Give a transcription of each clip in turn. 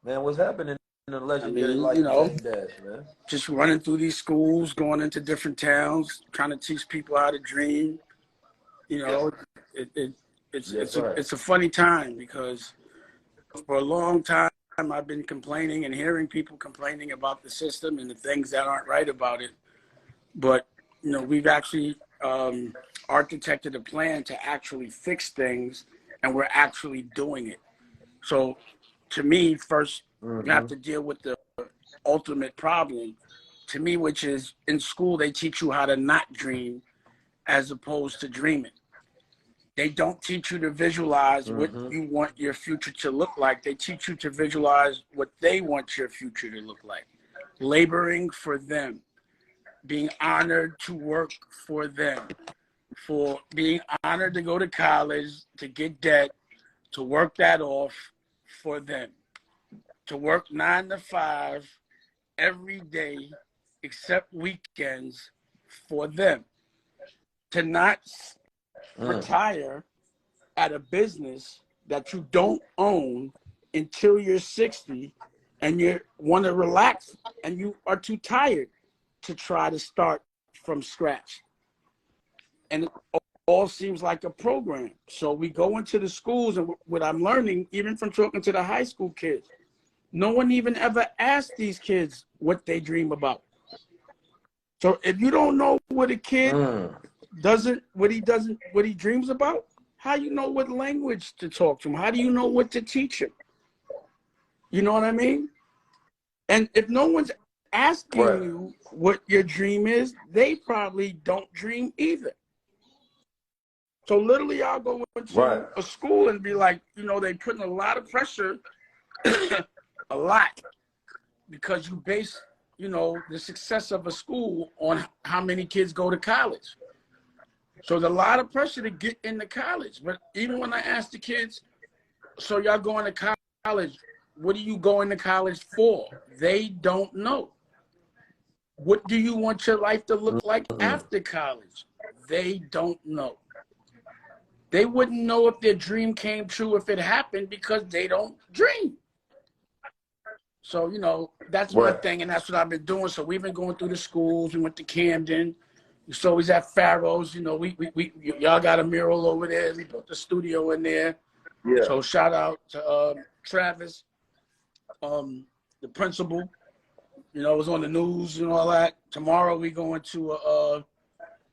Man, what's happening in the I legendary mean, life of Dame Dash, man? just running through these schools, going into different towns, trying to teach people how to dream. You know, Yes, sir. it's a funny time because for a long time I've been complaining and hearing people complaining about the system and the things that aren't right about it. But we've actually architected a plan to actually fix things, and we're actually doing it. So, to me, first you have to deal with the ultimate problem. To me, which is in school they teach you how to not dream, as opposed to dreaming. They don't teach you to visualize what you want your future to look like. They teach you to visualize what they want your future to look like. Laboring for them, being honored to work for them, for being honored to go to college, to get debt, to work that off for them, to work 9 to 5 every day except weekends for them, to not retire at a business that you don't own until you're 60 and you want to relax and you are too tired to try to start from scratch. And it all seems like a program. So we go into the schools, and what I'm learning, even from talking to the high school kids, no one even ever asked these kids what they dream about. So if you don't know what a kid what he dreams about, how do you know what language to talk to him? How do you know what to teach him? You know what I mean? And if no one's asking you what your dream is, they probably don't dream either. So literally I'll go into a school and be like, they putting a lot of pressure, a lot, because you base, the success of a school on how many kids go to college. So there's a lot of pressure to get into college. But even when I ask the kids, so y'all going to college, what are you going to college for? They don't know. What do you want your life to look like after college? They don't know. They wouldn't know if their dream came true if it happened because they don't dream. So, that's one thing, and that's what I've been doing. So we've been going through the schools. We went to Camden. So he's at Farrow's. Y'all got a mural over there. We built the studio in there. Yeah. So shout out to Travis, the principal. It was on the news and all that. Tomorrow we going to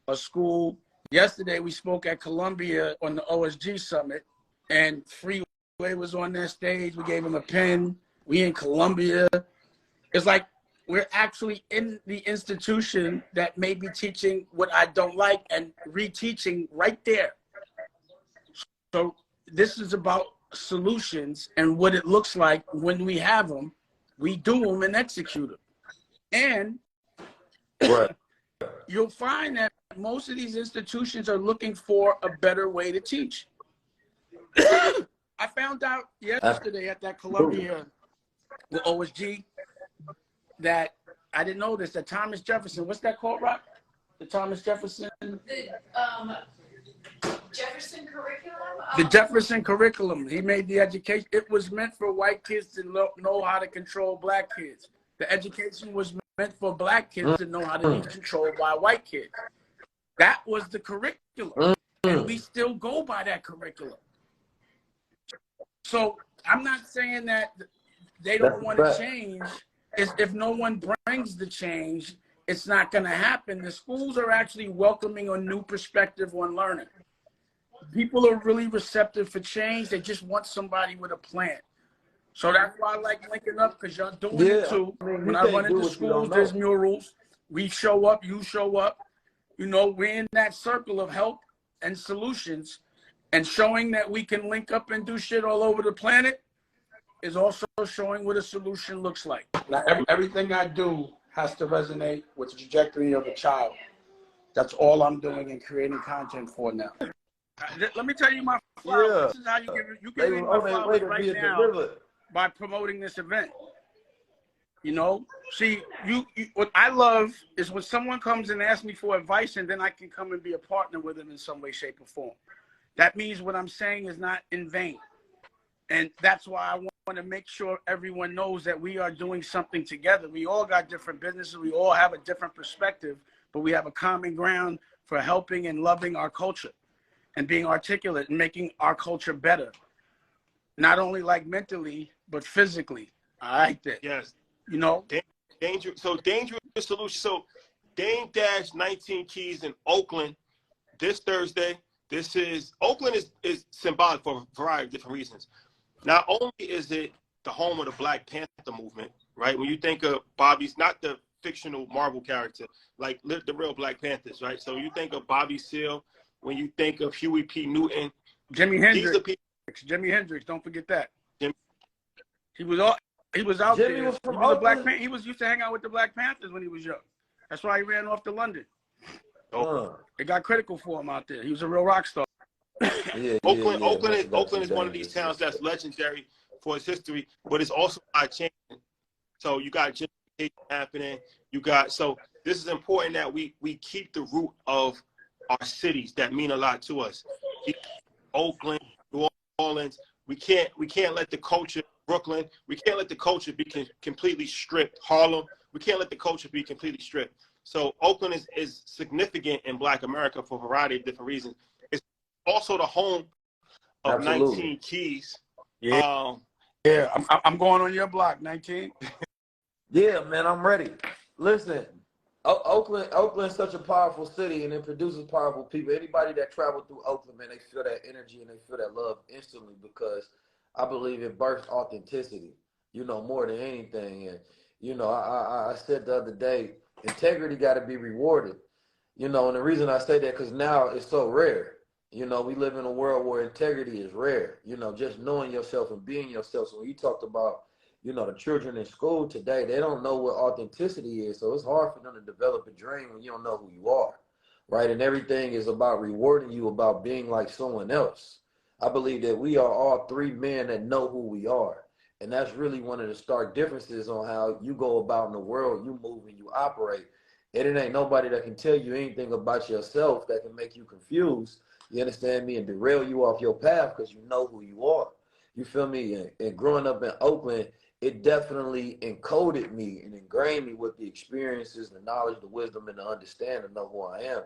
a school. Yesterday we spoke at Columbia on the OSG Summit, and Freeway was on that stage. We gave him a pen. We in Columbia. It's like we're actually in the institution that may be teaching what I don't like and reteaching right there. So this is about solutions and what it looks like when we have them. We do them and execute them. And you'll find that most of these institutions are looking for a better way to teach. I found out yesterday at that Columbia with OSG that I didn't know this, that Thomas Jefferson, what's that called, Rock? The Thomas Jefferson? The Jefferson curriculum? The Jefferson curriculum. He made the education. It was meant for white kids to know how to control black kids. The education was meant for black kids to know how to be controlled by white kids. That was the curriculum. And we still go by that curriculum. So I'm not saying that they don't want to change. If no one brings the change, it's not going to happen. The schools are actually welcoming a new perspective on learning. People are really receptive for change. They just want somebody with a plan. So that's why I like linking up, because y'all doing it too. When I run into schools, there's murals. We show up, you show up. We're in that circle of help and solutions, and showing that we can link up and do shit all over the planet is also showing what a solution looks like. Now, everything I do has to resonate with the trajectory of a child. That's all I'm doing and creating content for now. Let me tell you my flowers. This is how you can read my flowers right now by promoting this event. See, what I love is when someone comes and asks me for advice, and then I can come and be a partner with them in some way, shape, or form. That means what I'm saying is not in vain. And that's why I to make sure everyone knows that we are doing something together. We all got different businesses. We all have a different perspective, but we have a common ground for helping and loving our culture and being articulate and making our culture better. Not only like mentally, but physically. I like that. Yes. You know? Dangerous solution. So Dame Dash 19 Keys in Oakland this Thursday. Oakland is symbolic for a variety of different reasons. Not only is it the home of the Black Panther movement, right? When you think of Bobby's, not the fictional Marvel character, like the real Black Panthers, right? So you think of Bobby Seale, when you think of Huey P. Newton. Jimi Hendrix, don't forget that. He was out Jimmy there. Was from he was a Black Oakland? He used to hang out with the Black Panthers when he was young. That's why he ran off to London. It got critical for him out there. He was a real rock star. Oakland is one of these towns that's legendary for its history, but it's also not changing. So you got gentrification happening. So this is important that we keep the root of our cities that mean a lot to us. Oakland, New Orleans. We can't let the culture, Brooklyn, we can't let the culture be completely stripped. Harlem, we can't let the culture be completely stripped. So Oakland is significant in Black America for a variety of different reasons. It's also the home of Absolutely. 19 Keys. Yeah. I'm going on your block, 19. Yeah, man, I'm ready. Listen, Oakland's such a powerful city, and it produces powerful people. Anybody that traveled through Oakland, man, they feel that energy and they feel that love instantly, because I believe it births authenticity, more than anything. And, I said the other day, integrity got to be rewarded, and the reason I say that, because now it's so rare. We live in a world where integrity is rare, just knowing yourself and being yourself. So when you talked about, the children in school today, they don't know what authenticity is. So it's hard for them to develop a dream when you don't know who you are, right? And everything is about rewarding you, about being like someone else. I believe that we are all three men that know who we are. And that's really one of the stark differences on how you go about in the world, you move and you operate. And it ain't nobody that can tell you anything about yourself that can make you confused, you understand me, and derail you off your path, because you know who you are. You feel me? And growing up in Oakland, it definitely encoded me and ingrained me with the experiences, the knowledge, the wisdom, and the understanding of who I am.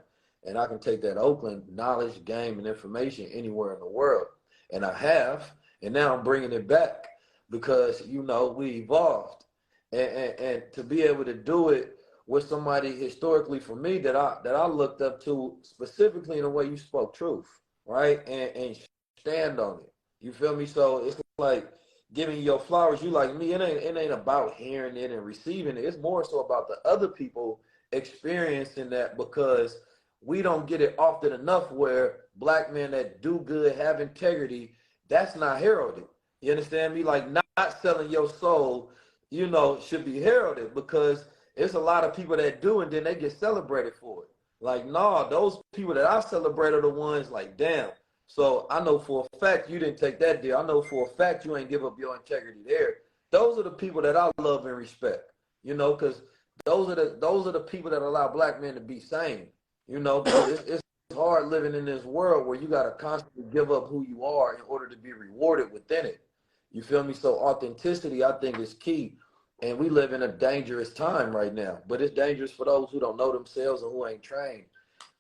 And I can take that Oakland knowledge, game, and information anywhere in the world. And I have, and now I'm bringing it back, because, we evolved. And to be able to do it with somebody historically, for me, that I looked up to, specifically in the way you spoke truth, right? And stand on it. You feel me? So it's like giving your flowers. You like me, it ain't about hearing it and receiving it. It's more so about the other people experiencing that, because we don't get it often enough where Black men that do good, have integrity, that's not heralded. You understand me? Like, not selling your soul, should be heralded, because it's a lot of people that do, and then they get celebrated for it. Like, nah, those people that I celebrate are the ones like, damn. So I know for a fact you didn't take that deal. I know for a fact you ain't give up your integrity there. Those are the people that I love and respect, because those are the people that allow Black men to be sane, because it's hard living in this world where you got to constantly give up who you are in order to be rewarded within it. You feel me? So authenticity, I think, is key. And we live in a dangerous time right now, but it's dangerous for those who don't know themselves and who ain't trained,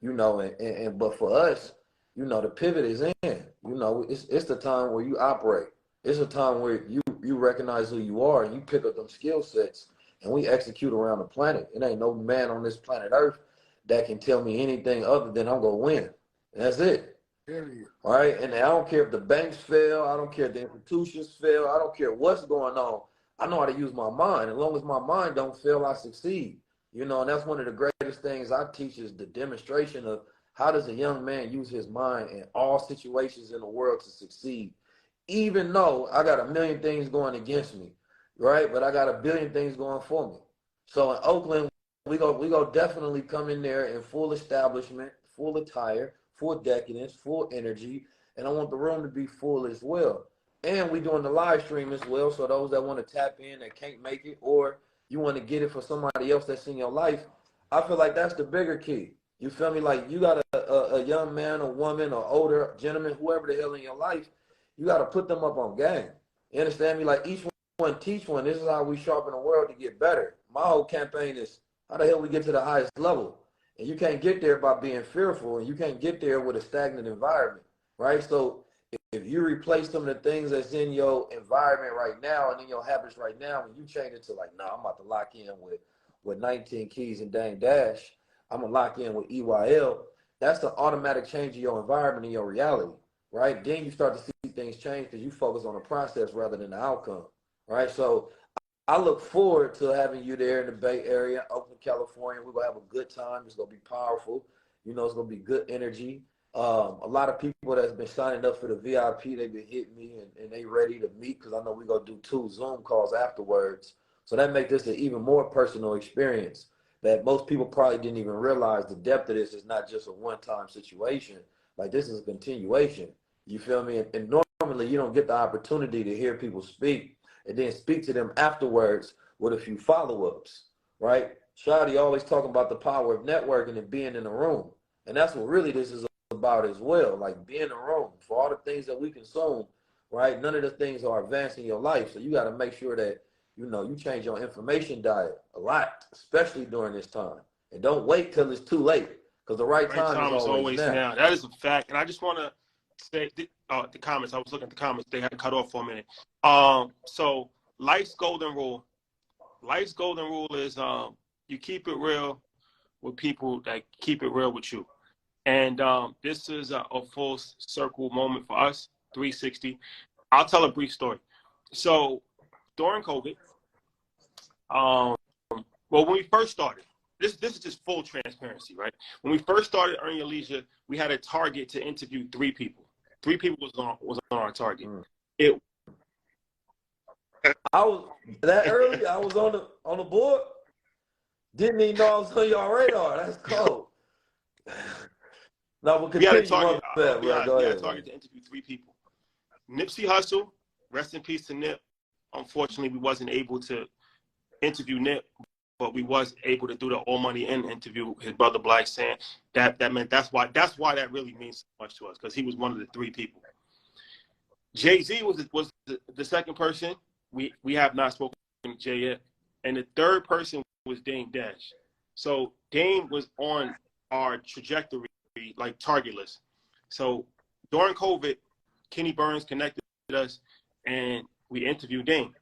but for us, the pivot is in, it's the time where you operate. It's a time where you recognize who you are and you pick up them skill sets, and we execute around the planet. It ain't no man on this planet Earth that can tell me anything other than I'm going to win. And that's it. Period. All right? And I don't care if the banks fail. I don't care if the institutions fail. I don't care what's going on. I know how to use my mind. As long as my mind don't fail, I succeed. And that's one of the greatest things I teach, is the demonstration of how does a young man use his mind in all situations in the world to succeed, even though I got a million things going against me, right? But I got a billion things going for me. So in Oakland, we go definitely come in there in full establishment, full attire, full decadence, full energy, and I want the room to be full as well. And we doing the live stream as well, so those that want to tap in that can't make it, or you want to get it for somebody else that's in your life, I feel like that's the bigger key. You feel me? Like, you got a young man, a woman, or older gentleman, whoever the hell in your life, you got to put them up on game. You understand me? Like each one teach one. This is how we sharpen the world to get better. My whole campaign is how the hell we get to the highest level. And you can't get there by being fearful, and you can't get there with a stagnant environment, right? So if you replace some of the things that's in your environment right now and in your habits right now, when you change it to like, nah, I'm about to lock in with 19 keys and Dame Dash, I'm gonna lock in with EYL, that's the automatic change of your environment and your reality, right? Then you start to see things change because you focus on the process rather than the outcome, right? So I look forward to having you there in the Bay Area, Oakland, California. We're gonna have a good time. It's gonna be powerful. You know, it's gonna be good energy. A lot of people that's been signing up for the VIP, they've been hitting me and they ready to meet because I know we're gonna do 2 Zoom calls afterwards. So that makes this an even more personal experience that most people probably didn't even realize the depth of this is not just a one-time situation. Like this is a continuation. You feel me? And normally you don't get the opportunity to hear people speak and then speak to them afterwards with a few follow-ups, right? Shadi always talking about the power of networking and being in the room. And that's what really this is about as well, like being in the room for all the things that we consume, right? None of the things are advancing your life. So you got to make sure that, you know, you change your information diet a lot, especially during this time. And don't wait till it's too late because the right time is always now. That is a fact. And I just want to say the comments. I was looking at the comments. They had cut off for a minute. So life's golden rule. Life's golden rule is you keep it real with people that keep it real with you. And this is a full circle moment for us, 360. I'll tell a brief story. So during COVID, well, when we first started, this is just full transparency, right? When we first started Earn Your Leisure, we had a target to interview 3 people. 3 people was on our target. I was that early. I was on the board. Didn't even know I was on your radar. That's cold. No, we'll continue. We had a target. We had a target to interview 3 people. Nipsey Hussle, rest in peace to Nip. Unfortunately, we wasn't able to interview Nip, but we was able to do the All Money In interview. His brother Black saying that meant that's why that really means so much to us because he was one of the 3 people. Jay-Z was the second person. We have not spoken to Jay yet, and the third person was Dame Dash. So Dame was on our trajectory, like target list. So during COVID, Kenny Burns connected us, and we interviewed Dame.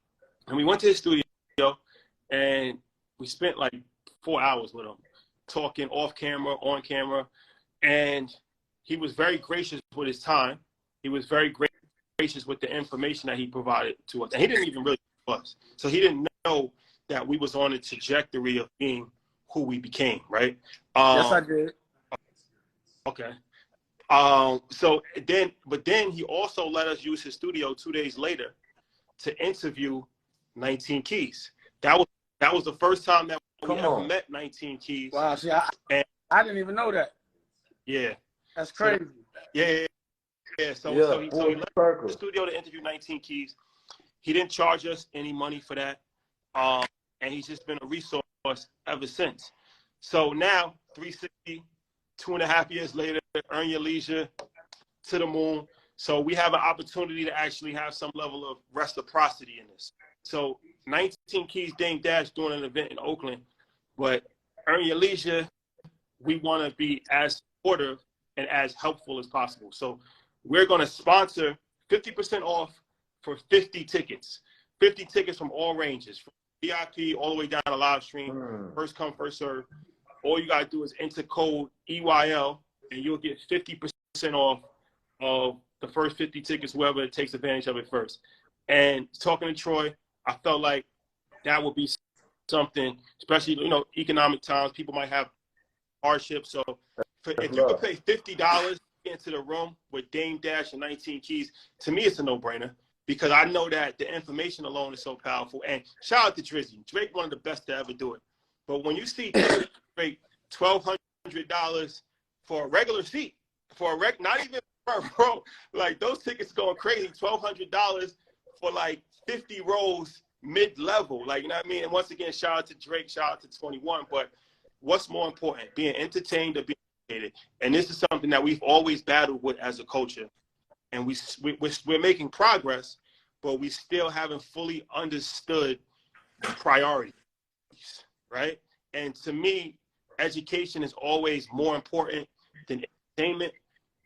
And we went to his studio, and we spent like 4 hours with him, talking off camera, on camera. And he was very gracious with his time. He was very gracious with the information that he provided to us. And he didn't even really know us. So he didn't know that we was on a trajectory of being who we became, right? Yes, I did. Okay. But then he also let us use his studio 2 days later to interview 19 Keys. That was the first time that we ever met 19 Keys. Wow, see, I didn't even know that. Yeah. That's crazy. So he left the studio to interview 19 Keys. He didn't charge us any money for that. And he's just been a resource ever since. So now, 360, 2.5 years later, Earn Your Leisure, to the moon. So we have an opportunity to actually have some level of reciprocity in this. So 19 Keys, Dame Dash doing an event in Oakland, but Earn Your Leisure, we want to be as supportive and as helpful as possible. So we're going to sponsor 50% off for 50 tickets. 50 tickets from all ranges, from VIP all the way down to live stream, first come, first serve. All you got to do is enter code EYL, and you'll get 50% off of the first 50 tickets, whoever takes advantage of it first. And talking to Troy, I felt like that would be something, especially, economic times, people might have hardship. So if you could pay $50 into the room with Dame Dash and 19 Keys, to me, it's a no-brainer because I know that the information alone is so powerful. And shout out to Drizzy. Drake, one of the best to ever do it. But when you see Drake $1,200 for a regular seat, not even for a row, like those tickets going crazy, $1,200 for like 50 rows mid-level, like, you know what I mean? And once again, shout out to Drake, shout out to 21. But what's more important, being entertained or being educated? And this is something that we've always battled with as a culture. And we're making progress, but we still haven't fully understood the priorities, right? And to me, education is always more important than entertainment,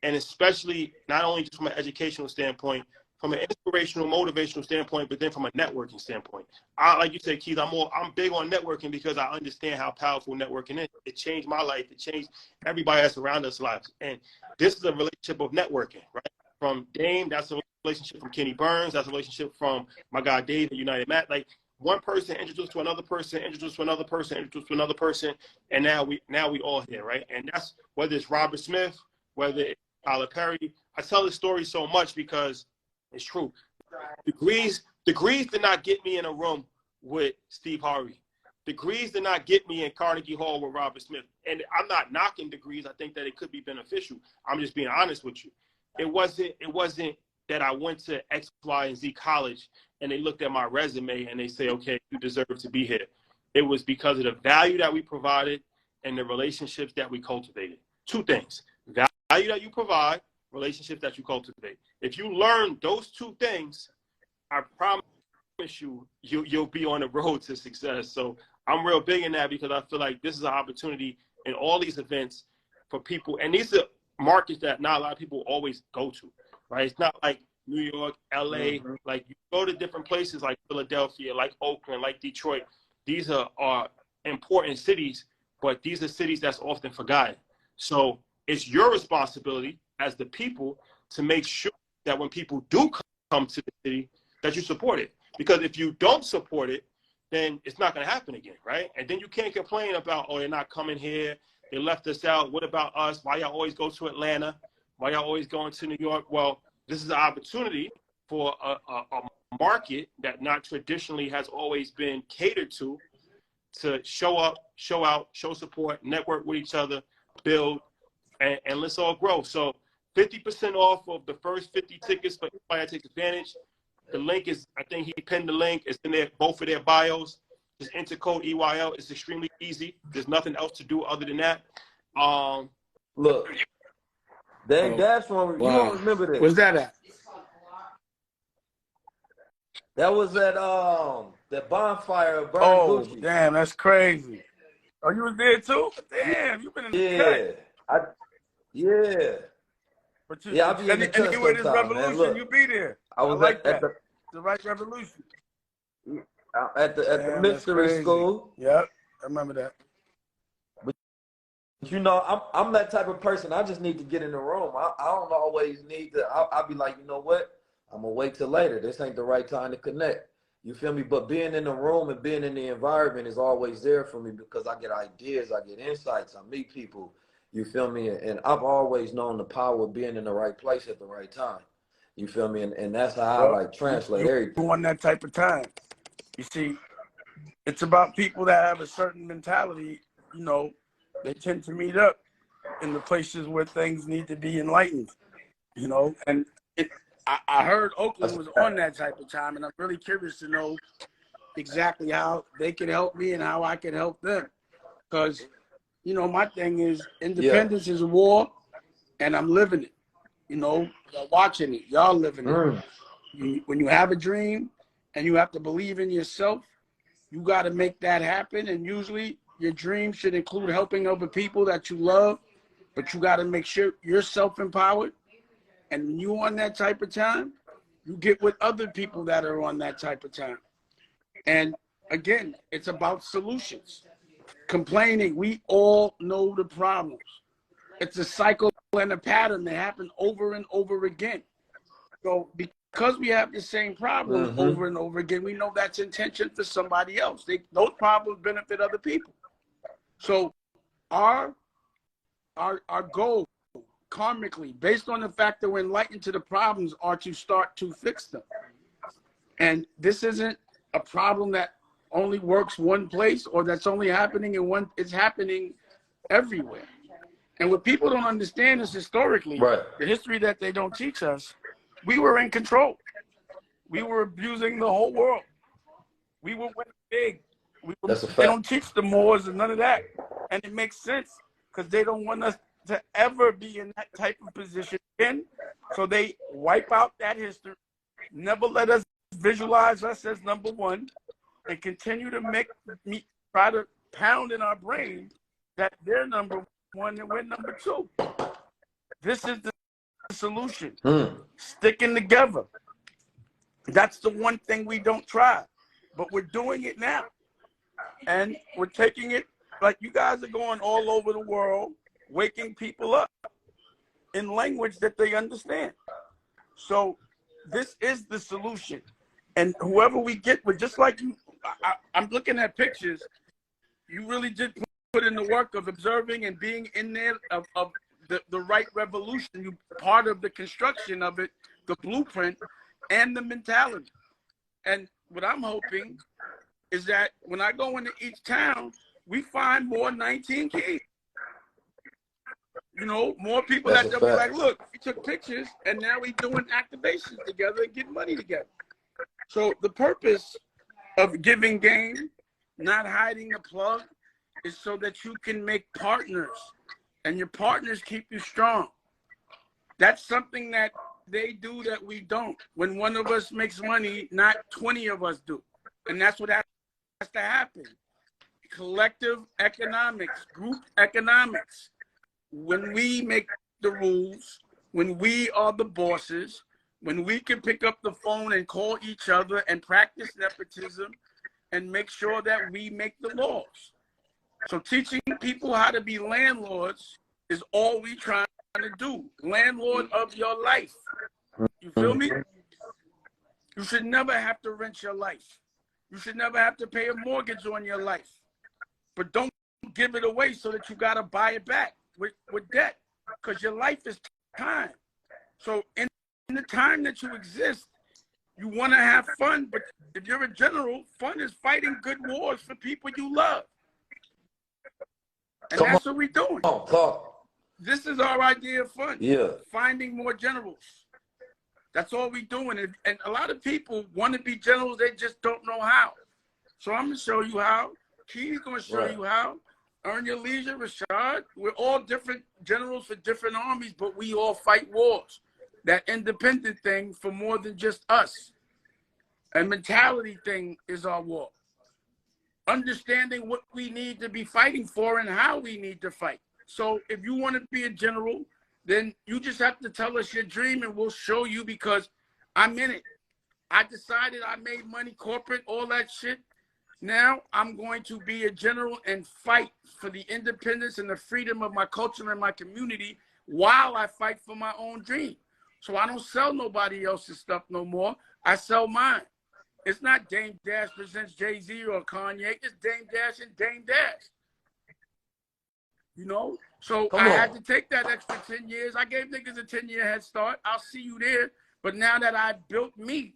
and especially not only just from an educational standpoint, from an inspirational, motivational standpoint, but then from a networking standpoint. Like you said, Keith, I'm big on networking because I understand how powerful networking is. It changed my life. It changed everybody that's around us lives. And this is a relationship of networking, right? From Dame, that's a relationship from Kenny Burns. That's a relationship from my guy Dave at United Matt. Like, one person introduced to another person, introduced to another person, introduced to another person, and now we all here, right? And that's whether it's Robert Smith, whether it's Tyler Perry. I tell this story so much because it's true. Degrees did not get me in a room with Steve Harvey. Degrees did not get me in Carnegie Hall with Robert Smith. And I'm not knocking degrees. I think that it could be beneficial. I'm just being honest with you. It wasn't that I went to X, Y, and Z college and they looked at my resume and they say, okay, you deserve to be here. It was because of the value that we provided and the relationships that we cultivated. Two things: value that you provide, relationships that you cultivate. If you learn those two things, I promise you'll be on the road to success. So I'm real big in that because I feel like this is an opportunity in all these events for people. And these are markets that not a lot of people always go to, right? It's not like New York, LA, like you go to different places like Philadelphia, like Oakland, like Detroit. These are important cities, but these are cities that's often forgotten. So it's your responsibility as the people to make sure that when people do come to the city, that you support it. Because if you don't support it, then it's not going to happen again, right? And then you can't complain about, oh, they're not coming here. They left us out. What about us? Why y'all always go to Atlanta? Why y'all always going to New York? Well, this is an opportunity for a market that not traditionally has always been catered to show up, show out, show support, network with each other, build, and let's all grow. So 50% off of the first 50 tickets for everybody that takes advantage. The link is, I think he pinned the link. It's in both of their bios. Just enter code EYL. It's extremely easy. There's nothing else to do other than that. Look, that's one. You don't remember this. Where's that at? That was at that bonfire of Burn Gucci. Damn, that's crazy. Oh, you was there too? Damn, you been in the cut. Yeah. But I'll be in the cut anywhere this sometime, revolution, man. Look, you be there. I was like at the right revolution. At the mystery school. Yep, I remember that. But you know, I'm that type of person. I just need to get in the room. I don't always need to. I'll be like, you know what? I'm gonna wait till later. This ain't the right time to connect. You feel me? But being in the room and being in the environment is always there for me because I get ideas, I get insights, I meet people. You feel me? And I've always known the power of being in the right place at the right time. You feel me? And that's how I like translate everything. You want that type of time. You see, it's about people that have a certain mentality. You know, they tend to meet up in the places where things need to be enlightened. You know, and I heard Oakland was on that type of time, and I'm really curious to know exactly how they can help me and how I can help them. Because, you know, my thing is independence is a war, and I'm living it. You know, watching it. Y'all living it. When you have a dream and you have to believe in yourself, you got to make that happen. And usually your dream should include helping other people that you love, but you got to make sure you're self-empowered. And when you on that type of time, you get with other people that are on that type of time. And again, it's about solutions. Complaining, we all know the problems. It's a cycle and a pattern that happen over and over again. So because we have the same problem over and over again, we know that's intention for somebody else. Those problems benefit other people. So our goal, karmically, based on the fact that we're enlightened to the problems, are to start to fix them. And this isn't a problem that only works one place or that's only happening in one, it's happening everywhere. And what people don't understand is historically, the history that they don't teach us, we were in control. We were abusing the whole world. We were winning big. They don't teach the Moors and none of that. And it makes sense because they don't want us to ever be in that type of position again. So they wipe out that history, never let us visualize us as number one and continue to try to pound in our brain that they're number one and we're number two. This is the solution. Sticking together. That's the one thing we don't try, but we're doing it now. And we're taking it, like you guys are going all over the world, waking people up in language that they understand. So this is the solution. And whoever we get with, just like you, I'm looking at pictures, you really did put in the work of observing and being in there of the right revolution. You part of the construction of it, the blueprint, and the mentality. And what I'm hoping is that when I go into each town, we find more 19 kids. You know, more people that they'll be like, look, we took pictures and now we doing activations together and getting money together. So the purpose of giving game, not hiding the plug, is so that you can make partners and your partners keep you strong. That's something that they do that we don't. When one of us makes money, not 20 of us do. And that's what has to happen. Collective economics, group economics. When we make the rules, when we are the bosses, when we can pick up the phone and call each other and practice nepotism and make sure that we make the laws. So teaching people how to be landlords is all we trying to do. Landlord of your life. You feel me? You should never have to rent your life. You should never have to pay a mortgage on your life. But don't give it away so that you got to buy it back with debt, because your life is time. So in the time that you exist, you want to have fun, but if you're a general, fun is fighting good wars for people you love. And that's what we're doing. This is our idea of fun. Yeah. Finding more generals. That's all we're doing. And a lot of people want to be generals, they just don't know how. So I'm going to show you how. Key's going to show you how. Earn Your Leisure, Rashad. We're all different generals for different armies, but we all fight wars. That independent thing for more than just us. And mentality thing is our war. Understanding what we need to be fighting for and how we need to fight. So if you want to be a general, then you just have to tell us your dream and we'll show you, because I'm in it. I decided I made money, corporate, all that shit. Now I'm going to be a general and fight for the independence and the freedom of my culture and my community while I fight for my own dream. So I don't sell nobody else's stuff no more. I sell mine. It's not Dame Dash presents Jay-Z or Kanye. It's Dame Dash and Dame Dash. You know? So I had to take that extra 10 years. I gave niggas a 10-year head start. I'll see you there. But now that I built me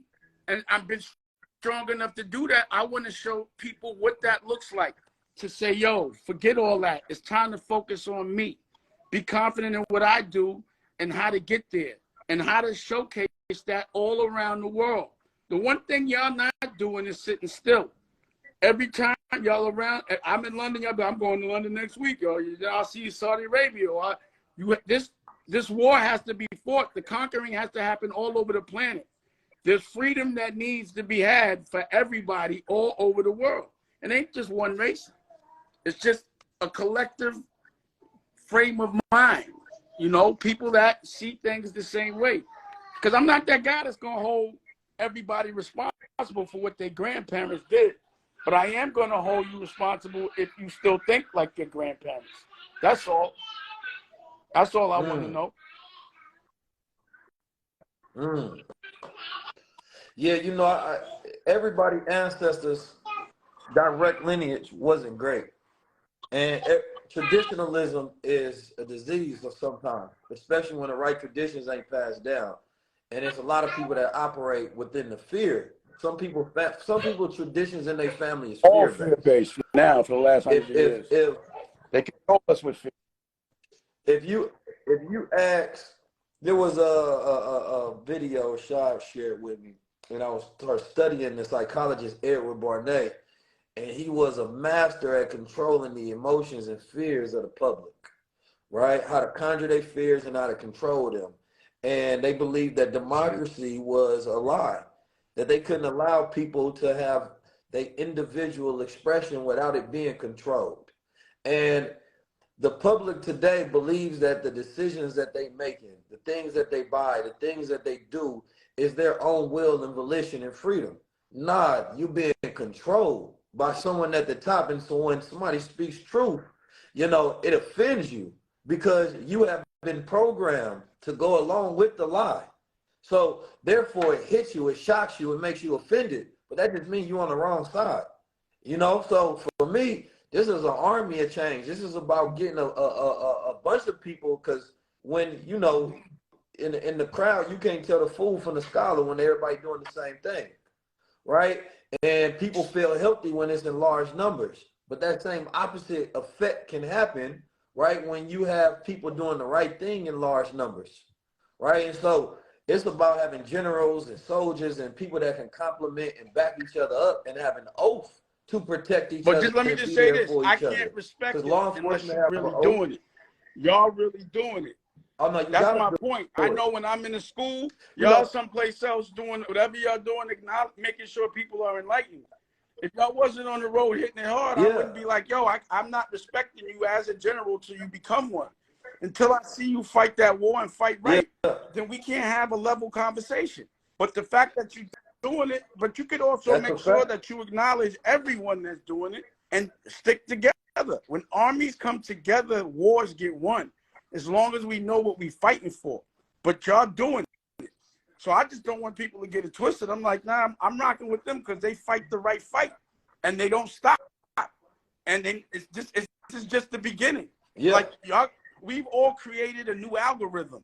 and I've been strong enough to do that, I want to show people what that looks like. To say, yo, forget all that. It's time to focus on me. Be confident in what I do and how to get there and how to showcase that all around the world. The one thing y'all not doing is sitting still. Every time y'all around, I'm in London, I'm going to London next week, or I'll see you Saudi Arabia. Or this war has to be fought. The conquering has to happen all over the planet. There's freedom that needs to be had for everybody all over the world. It ain't just one race. It's just a collective frame of mind. You know, people that see things the same way. Because I'm not that guy that's going to hold everybody responsible for what their grandparents did. But I am going to hold you responsible if you still think like your grandparents. That's all. That's all I want to know. Yeah, you know, everybody ancestors' direct lineage wasn't great. And traditionalism is a disease of some kind, especially when the right traditions ain't passed down. And there's a lot of people that operate within the fear. Some people traditions in their family is all fear-based now for the last 100 years. If they control us with fear. If you ask, there was a video Shad shared with me, and I was studying the psychologist Edward Barnett, and he was a master at controlling the emotions and fears of the public, right? How to conjure their fears and how to control them. And they believed that democracy was a lie. that they couldn't allow people to have their individual expression without it being controlled. And the public today believes that the decisions that they making, the things that they buy, the things that they do is their own will and volition and freedom. Nah, you being controlled by someone at the top. And so when somebody speaks truth, you know, it offends you because you have been programmed to go along with the lie. So therefore it hits you, it shocks you, it makes you offended. But that just means you're on the wrong side. You know, so for me, this is an army of change. This is about getting a bunch of people, because when, you know, in the crowd, you can't tell the fool from the scholar when everybody doing the same thing, right? And people feel healthy when it's in large numbers. But that same opposite effect can happen, right, when you have people doing the right thing in large numbers, right? And so it's about having generals and soldiers and people that can complement and back each other up and have an oath to protect each other. But just let me just say this, I can't respect it unless you're really doing it. Y'all really doing it. Oh, no, that's my point. I know when I'm in a school, y'all someplace else doing whatever y'all doing, making sure people are enlightened. If y'all wasn't on the road hitting it hard, I wouldn't be like, yo, I'm not respecting you as a general till you become one. Until I see you fight that war and fight right, then we can't have a level conversation. But the fact that you're doing it, but you could also make sure that you acknowledge everyone that's doing it and stick together. When armies come together, wars get won, as long as we know what we're fighting for. But y'all doing it. So I just don't want people to get it twisted. I'm like, nah, I'm rocking with them because they fight the right fight and they don't stop. And then this is just the beginning. Yeah. Like y'all, we've all created a new algorithm,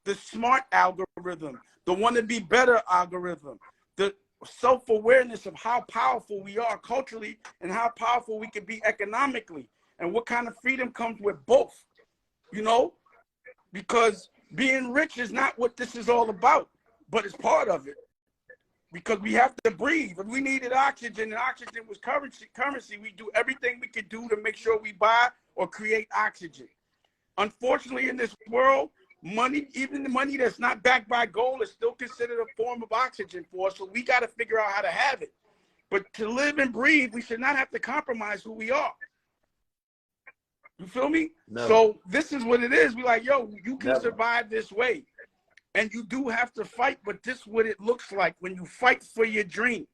the smart algorithm, the want to be better algorithm, the self-awareness of how powerful we are culturally and how powerful we can be economically, and what kind of freedom comes with both, you know, because being rich is not what this is all about, but it's part of it, because we have to breathe. If we needed oxygen and oxygen was currency, we do everything we could do to make sure we buy or create oxygen. Unfortunately, in this world, money, even the money that's not backed by gold, is still considered a form of oxygen for us. So we got to figure out how to have it. But to live and breathe, we should not have to compromise who we are. You feel me? No. So this is what it is. We like, yo, you can survive this way. And you do have to fight, but this is what it looks like when you fight for your dream.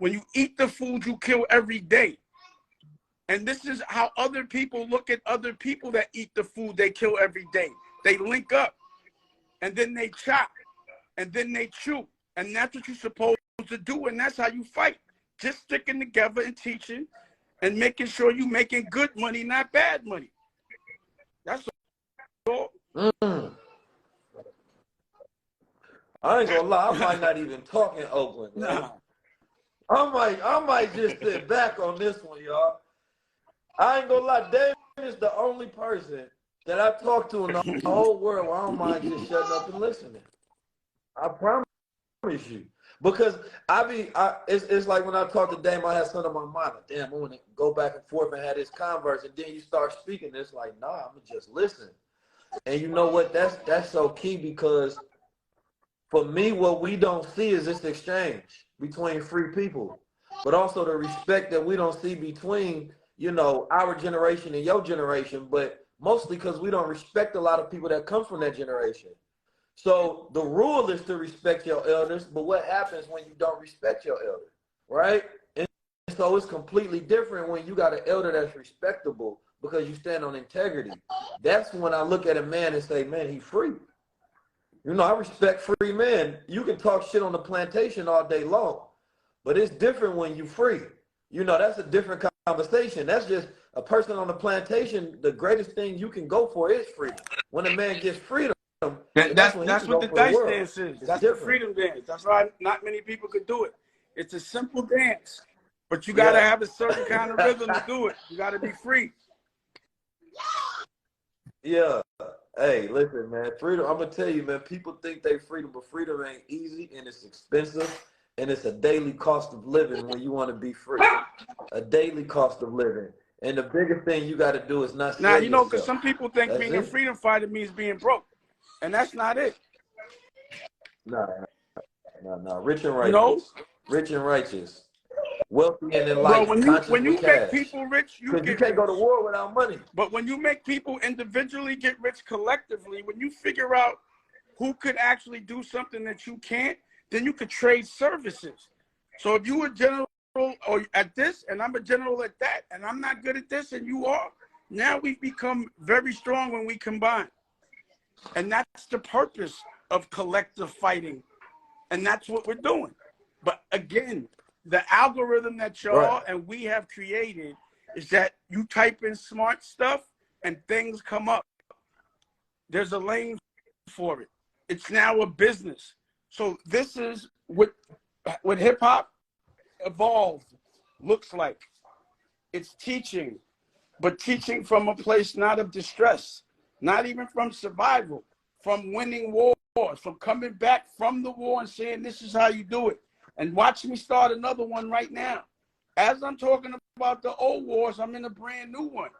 When you eat the food you kill every day. And this is how other people look at other people that eat the food they kill every day. They link up, and then they chop, and then they chew. And that's what you're supposed to do, and that's how you fight. Just sticking together and teaching and making sure you're making good money, not bad money. That's all. I ain't gonna lie, I might not even talk in Oakland. Nah. I might just sit back on this one, y'all. I ain't gonna lie, David is the only person that I talk to in the whole world where I don't mind just shutting up and listening. I promise you. Because it's like when I talk to Dame, I have something on my mind. Like, damn, I want to go back and forth and have this converse, and then you start speaking. It's like, nah, I'm gonna just listen. And you know what? That's so key, because for me, what we don't see is this exchange between free people, but also the respect that we don't see between, you know, our generation and your generation, but mostly because we don't respect a lot of people that come from that generation. So the rule is to respect your elders, but what happens when you don't respect your elder, right? And so it's completely different when you got an elder that's respectable because you stand on integrity. That's when I look at a man and say, man, he's free. You know, I respect free men. You can talk shit on the plantation all day long, but it's different when you're free. You know, that's a different conversation. That's just a person on the plantation. The greatest thing you can go for is freedom. When a man gets freedom, that's what the dice dance is. That's the freedom dance. That's why not many people could do it. It's a simple dance, but you got to have a certain kind of rhythm to do it. You got to be free. Yeah. Hey, listen, man. Freedom, I'm going to tell you, man, people think they freedom, but freedom ain't easy, and it's expensive, and it's a daily cost of living when you want to be free. A daily cost of living. And the biggest thing you got to do is not now, you know, because some people think being a freedom fighter means being broke, and that's not it. Nah. No. Rich and You know, righteous. Rich and righteous. Wealthy and bro, enlightened. Conscious when with you make cash. people rich, you Because you get can't rich. go to war without money. But when you make people individually get rich collectively, when you figure out who could actually do something that you can't, then you could trade services. So if you were general or at this and I'm a general at that, and I'm not good at this and you are, now we've become very strong when we combine. And that's the purpose of collective fighting. And that's what we're doing. But again, the algorithm that y'all and we have created is that you type in smart stuff and things come up. There's a lane for it. It's now a business. So this is what hip hop evolved looks like. It's teaching, but teaching from a place not of distress, not even from survival, from winning wars, from coming back from the war and saying, this is how you do it. And watch me start another one right now. As I'm talking about the old wars, I'm in a brand new one.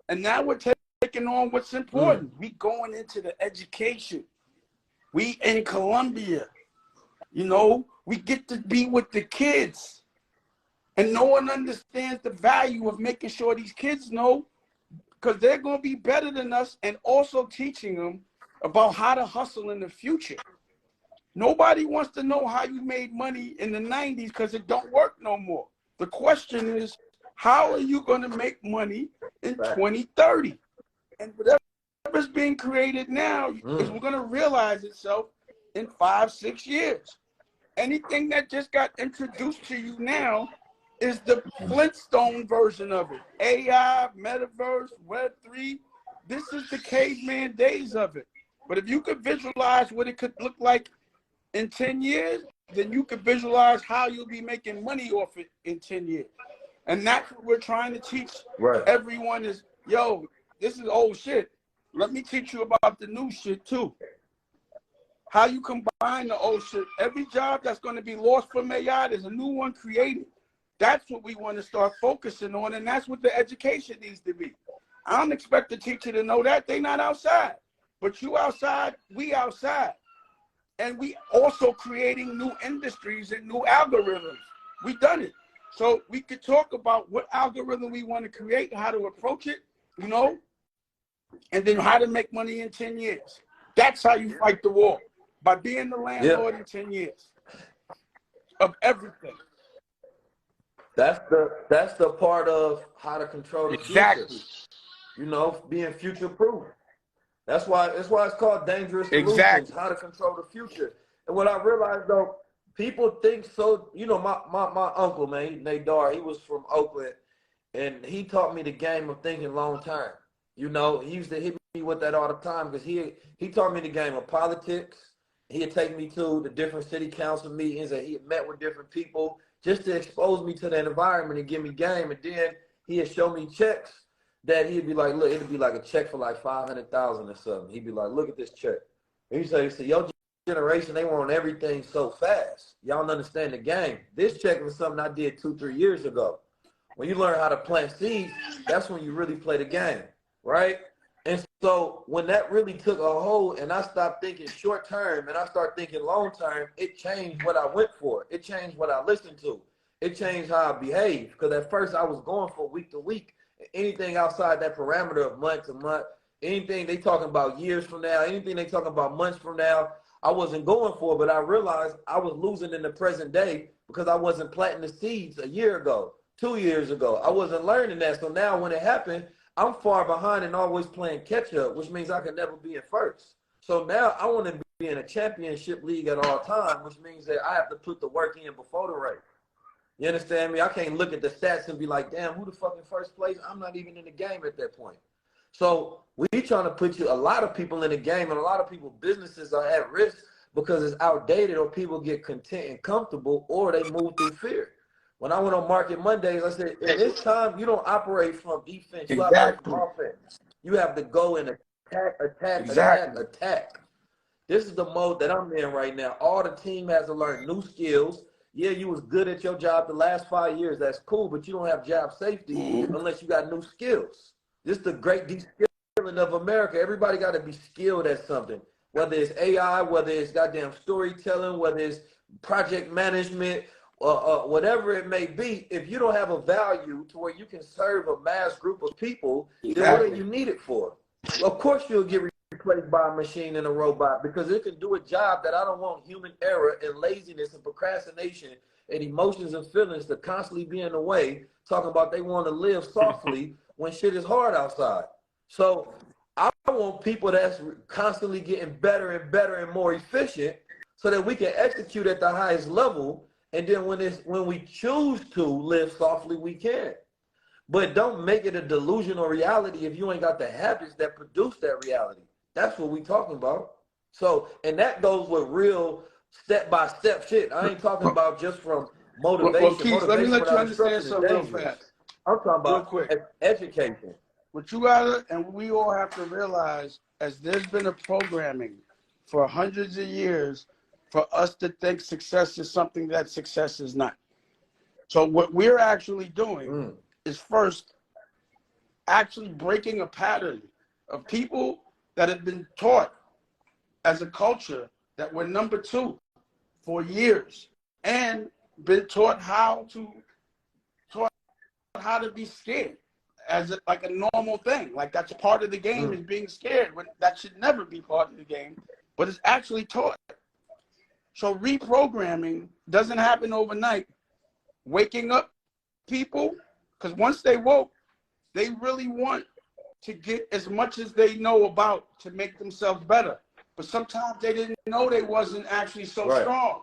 And now we're taking on what's important. We going into the education. We in Colombia, you know, we get to be with the kids. And no one understands the value of making sure these kids know, because they're going to be better than us, and also teaching them about how to hustle in the future. Nobody wants to know how you made money in the 90s because it don't work no more. The question is, how are you going to make money in 2030? And whatever's being created now is going to realize itself in 5-6 years. Anything that just got introduced to you now is the Flintstone version of it. AI, metaverse, Web3. This is the caveman days of it. But if you could visualize what it could look like in 10 years, then you could visualize how you'll be making money off it in 10 years. And that's what we're trying to teach everyone is, yo, this is old shit. Let me teach you about the new shit too. How you combine the old shit. Every job that's going to be lost from AI, there's a new one created. That's what we want to start focusing on, and that's what the education needs to be. I don't expect the teacher to know that. They're not outside. But you outside, we outside. And we also creating new industries and new algorithms. We done it. So we could talk about what algorithm we want to create, how to approach it, you know, and then how to make money in 10 years. That's how you fight the war, by being the landlord in 10 years of everything. That's the part of how to control the future. You know, being future proof. That's why it's called dangerous solutions. How to control the future. And what I realized though, people think so. You know, my uncle, man, Nadar, he was from Oakland, and he taught me the game of thinking long term. You know, he used to hit me with that all the time because he taught me the game of politics. He'd take me to the different city council meetings, and he had met with different people just to expose me to that environment and give me game. And then he'd show me checks that he'd be like, look, it'd be like a check for like 500,000 or something. He'd be like, look at this check. And he'd say, your generation, they want everything so fast. Y'all don't understand the game. This check was something I did 2-3 years ago. When you learn how to plant seeds, that's when you really play the game, right? And so when that really took a hold and I stopped thinking short term and I started thinking long term, it changed what I went for. It changed what I listened to. It changed how I behaved. Because at first I was going for week to week. Anything outside that parameter of month to month, anything they talking about years from now, anything they talking about months from now, I wasn't going for. But I realized I was losing in the present day because I wasn't planting the seeds a year ago, 2 years ago. I wasn't learning that. So now when it happened, I'm far behind and always playing catch up, which means I can never be in first. So now I want to be in a championship league at all time, which means that I have to put the work in before the race. You understand me? I can't look at the stats and be like, damn, who the fuck in first place? I'm not even in the game at that point. So we trying to put a lot of people in the game, and a lot of people, businesses are at risk because it's outdated, or people get content and comfortable, or they move through fear. When I went on Market Mondays, I said, in this time, you don't operate from defense. You operate from offense. You have to go and attack. This is the mode that I'm in right now. All the team has to learn new skills. Yeah, you was good at your job the last 5 years. That's cool, but you don't have job safety unless you got new skills. This is the great de-skilling of America. Everybody got to be skilled at something, whether it's AI, whether it's goddamn storytelling, whether it's project management, whatever it may be, if you don't have a value to where you can serve a mass group of people, then what are you needed for? Of course you'll get replaced by a machine and a robot because it can do a job that I don't want human error and laziness and procrastination and emotions and feelings to constantly be in the way, talking about they want to live softly when shit is hard outside. So I want people that's constantly getting better and better and more efficient so that we can execute at the highest level. And then when we choose to live softly, we can. But don't make it a delusional reality if you ain't got the habits that produce that reality. That's what we talking about. So, and that goes with real step-by-step shit. I ain't talking about just from motivation. Well, Keith, let me Motivation let you without understand instruction is something real dangerous. fast. I'm talking Real about quick. education. What you gotta, and we all have to realize, as there's been a programming for hundreds of years for us to think success is something that success is not. So what we're actually doing is first actually breaking a pattern of people that have been taught as a culture that we're number two for years and been taught how to be scared as like a normal thing. Like that's part of the game is being scared. When that should never be part of the game, but it's actually taught. So reprogramming doesn't happen overnight. Waking up people, because once they woke, they really want to get as much as they know about to make themselves better. But sometimes they didn't know they wasn't actually so strong.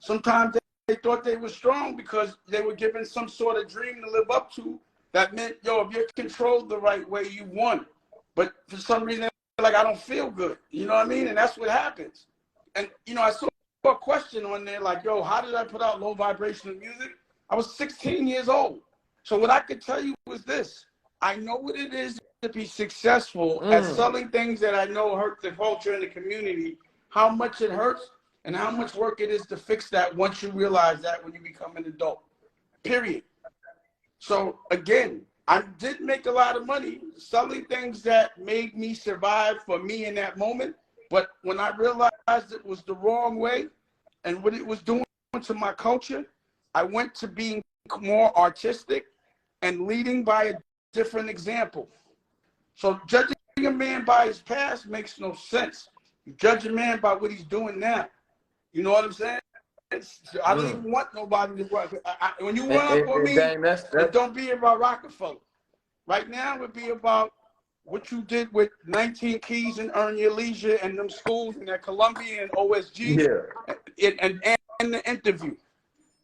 Sometimes they thought they were strong because they were given some sort of dream to live up to that meant, yo, if you're controlled the right way, you won. But for some reason, like, I don't feel good. You know what I mean? And that's what happens. And, you know, I saw a question on there like, yo, how did I put out low vibrational music? I was 16 years old. So what I could tell you was this. I know what it is to be successful at selling things that I know hurt the culture and the community, how much it hurts and how much work it is to fix that once you realize that when you become an adult, period. So again, I did make a lot of money selling things that made me survive for me in that moment. But when I realized it was the wrong way and what it was doing to my culture, I went to being more artistic and leading by a different example. So judging a man by his past makes no sense. You judge a man by what he's doing now. You know what I'm saying? I don't even want nobody to work. When you run up on me, it don't be about Rockefeller. Right now, it would be about what you did with 19 Keys and Earn Your Leisure and them schools and that Columbia and OSG and the interview.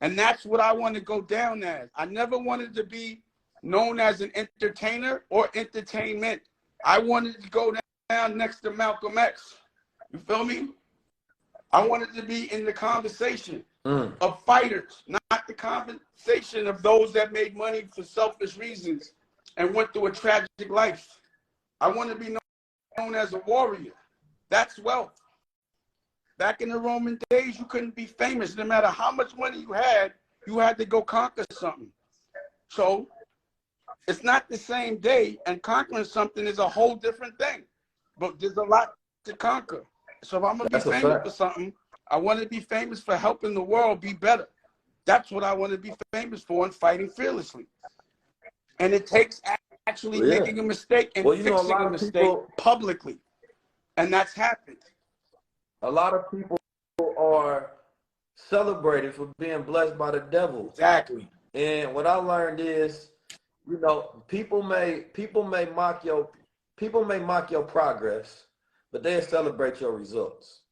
And that's what I want to go down as. I never wanted to be known as an entertainer or entertainment. I wanted to go down next to Malcolm X. You feel me? I wanted to be in the conversation of fighters, not the conversation of those that made money for selfish reasons and went through a tragic life. I want to be known as a warrior. That's wealth. Back in the Roman days, you couldn't be famous. No matter how much money you had to go conquer something. So it's not the same day, and conquering something is a whole different thing. But there's a lot to conquer. So if I'm going to be famous for something, I want to be famous for helping the world be better. That's what I want to be famous for, and fighting fearlessly. And it takes actually making a mistake and fixing a mistake publicly. And that's happened. A lot of people are celebrated for being blessed by the devil. Exactly. And what I learned is, you know, people may mock your progress, but they'll celebrate your results.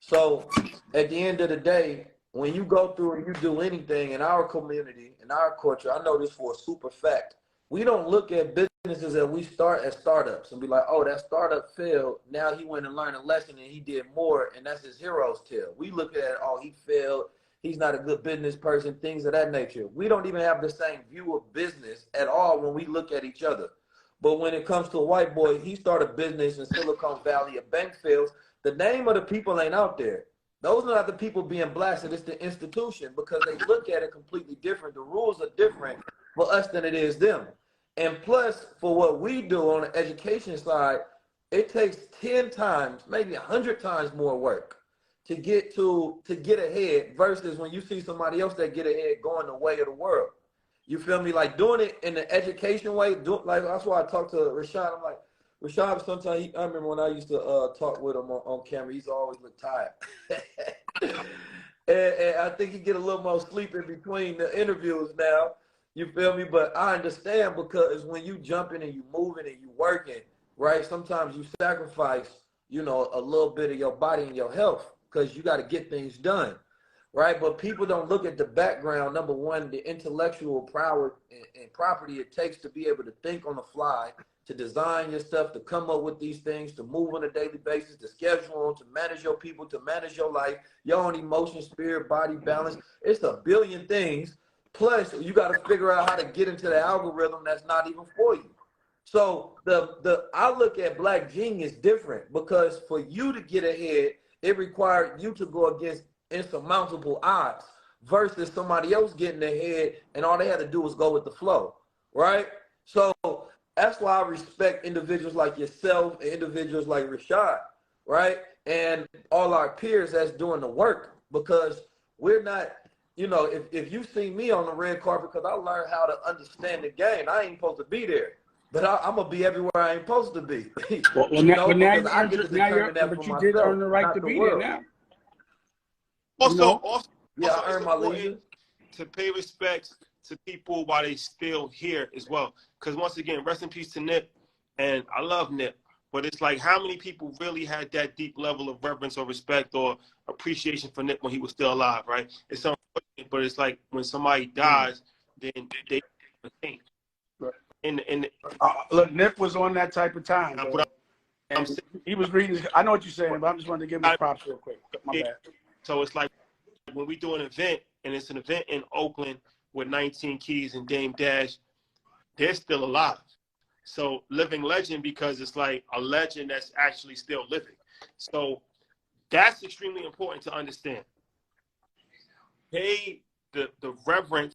So at the end of the day, when you go through and you do anything in our community, in our culture, I know this for a super fact. We don't look at businesses that we start as startups and be like, oh, that startup failed. Now he went and learned a lesson and he did more, and that's his hero's tale. We look at, oh, he failed. He's not a good business person, things of that nature. We don't even have the same view of business at all when we look at each other. But when it comes to a white boy, he started a business in Silicon Valley, a bank fails. The name of the people ain't out there. Those are not the people being blasted. It's the institution, because they look at it completely different. The rules are different for us than it is them. And plus, for what we do on the education side, it takes 10 times, maybe 100 times more work to get ahead versus when you see somebody else that get ahead going the way of the world. You feel me? Like doing it in the education way. Like that's why I talk to Rashad. I'm like, Rashad, sometimes I remember when I used to talk with him on camera, he's always look tired. and I think he get a little more sleep in between the interviews now. You feel me? But I understand because when you jumping and you moving and you working, right? Sometimes you sacrifice, you know, a little bit of your body and your health because you got to get things done, right? But people don't look at the background. Number one, the intellectual power and property it takes to be able to think on the fly, to design your stuff, to come up with these things, to move on a daily basis, to schedule, to manage your people, to manage your life, your own emotion, spirit, body, balance. It's a billion things. Plus, you got to figure out how to get into the algorithm that's not even for you. So I look at Black Genius different because for you to get ahead, it required you to go against insurmountable odds versus somebody else getting ahead and all they had to do was go with the flow, right? So that's why I respect individuals like yourself and individuals like Rashad, right? And all our peers that's doing the work because we're not, you know, if you see me on the red carpet, because I learned how to understand the game, I ain't supposed to be there. But I'm going to be everywhere I ain't supposed to be. Well, you now, know, now because you I earned get your, to now determine that but for you did earn myself, the right not to the be there world. now. Also, You know? also, Yeah, also I it's earned my important leisure. to pay respects to people while they still here as well. Because once again, rest in peace to Nip, and I love Nip. But it's like how many people really had that deep level of reverence or respect or appreciation for Nip when he was still alive, right? It's unfortunate, but it's like when somebody dies, then they think. And Look, Nip was on that type of time, but bro. I'm And saying, he was reading. I know what you're saying, but I just wanted to give him his props real quick. My bad. so it's like when we do an event, and it's an event in Oakland with 19 Keys and Dame Dash, they're still alive. So living legend because it's like a legend that's actually still living. So that's extremely important to understand. Pay the reverence,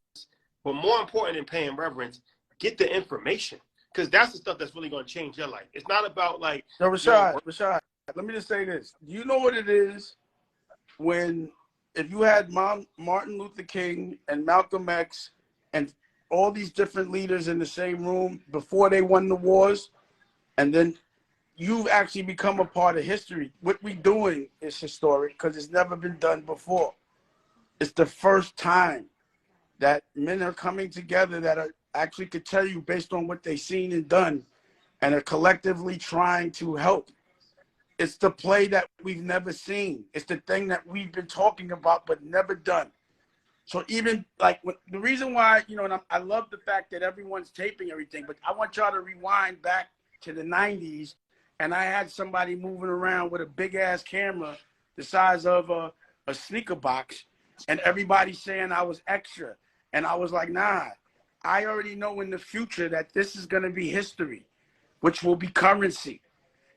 but more important than paying reverence, get the information. Because that's the stuff that's really going to change your life. It's not about like, So Rashad, let me just say this. Do you know what it is when if you had Martin Luther King and Malcolm X and all these different leaders in the same room before they won the wars, and then you've actually become a part of history. What we're doing is historic because it's never been done before. It's the first time that men are coming together that are actually could tell you based on what they've seen and done and are collectively trying to help. It's the play that we've never seen. It's the thing that we've been talking about but never done. So even like the reason why, you know, and I love the fact that everyone's taping everything, but I want y'all to rewind back to the 90s and I had somebody moving around with a big ass camera the size of a sneaker box and everybody saying I was extra. And I was like, nah, I already know in the future that this is going to be history, which will be currency.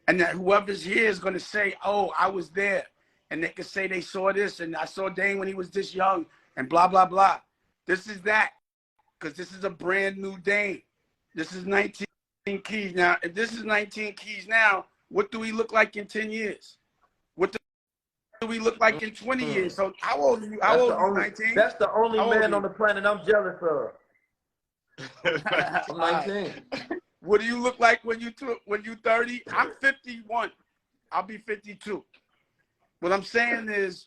And that whoever's here is going to say, oh, I was there. And they could say they saw this and I saw Dane when he was this young. And blah, blah, blah. This is that. Because this is a brand new Dane. This is 19 Keys. Now, if this is 19 Keys now, what do we look like in 10 years? What do we look like in 20 years? So how old are you? How old are you, 19? That's the only How old man are on the planet I'm jealous of. I'm 19. What do you look like when you 30? I'm 51. I'll be 52. What I'm saying is,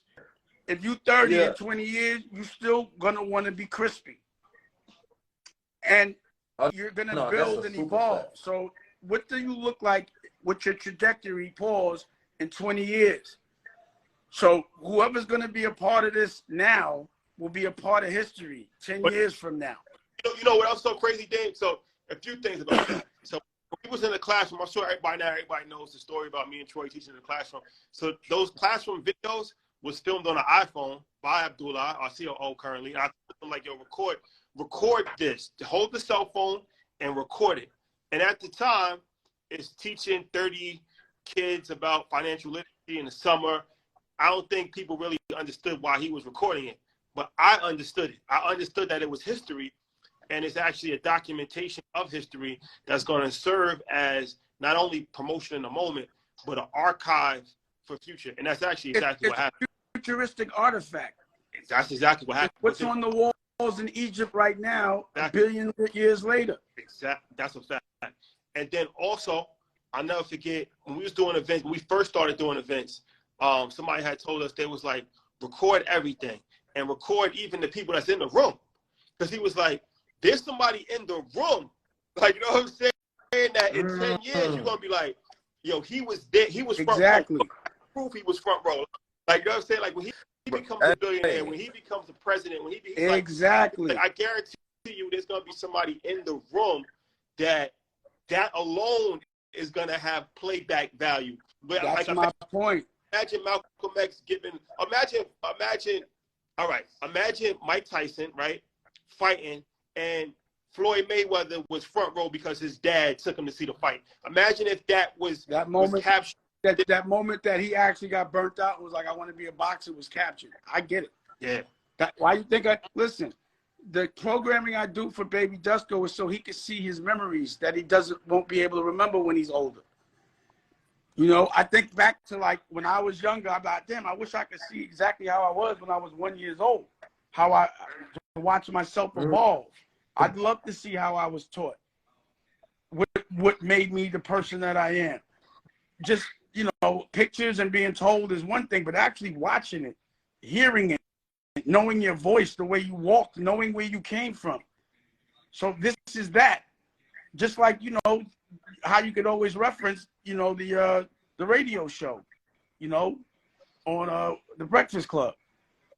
if you 30 in 20 years, you still gonna want to be crispy, and you're gonna build and evolve. Fact. So, what do you look like with your trajectory? Pause in 20 years. So, whoever's gonna be a part of this now will be a part of history 10 years from now. You know what else so crazy, Dave? So, a few things about that. So, when we was in the classroom, I'm sure everybody knows the story about me and Troy teaching in the classroom. So, those classroom videos was filmed on an iPhone by Abdullah, our COO currently. And I told him, like, yo, record this. Hold the cell phone and record it. And at the time, it's teaching 30 kids about financial literacy in the summer. I don't think people really understood why he was recording it. But I understood it. I understood that it was history. And it's actually a documentation of history that's going to serve as not only promotion in the moment, but an archive for future. And that's actually exactly what happened. futuristic artifact. That's exactly what happened. What's on the walls in Egypt right now, Exactly. a billion years later? Exactly. That's a fact. And then also, I'll never forget when we was doing events. When we first started doing events, somebody had told us they was like, record everything and record even the people that's in the room, because he was like, there's somebody in the room, like, you know what I'm saying, that in 10 years you're gonna be like, yo, he was there, he was front row. Proof he was front row. Like, you know what I'm saying, like when he becomes a billionaire, when he becomes the president, when he's exactly, like, I guarantee you there's gonna be somebody in the room that alone is gonna have playback value. But that's like, my point. Imagine Malcolm X giving, imagine Mike Tyson, right, fighting, and Floyd Mayweather was front row because his dad took him to see the fight. Imagine if that was captured. That moment that he actually got burnt out and was like, I want to be a boxer, was captured. I get it. Yeah. Why you think listen, the programming I do for Baby Dusko is so he can see his memories that he won't be able to remember when he's older. You know, I think back to like when I was younger, I'm like, damn, I wish I could see exactly how I was when I was 1 year old, how I watched myself evolve. I'd love to see how I was taught, what made me the person that I am. Just, you know, pictures and being told is one thing, but actually watching it, hearing it, knowing your voice, the way you walked, knowing where you came from. So this is that. Just like, you know, how you could always reference, you know, the radio show, you know, on the Breakfast Club.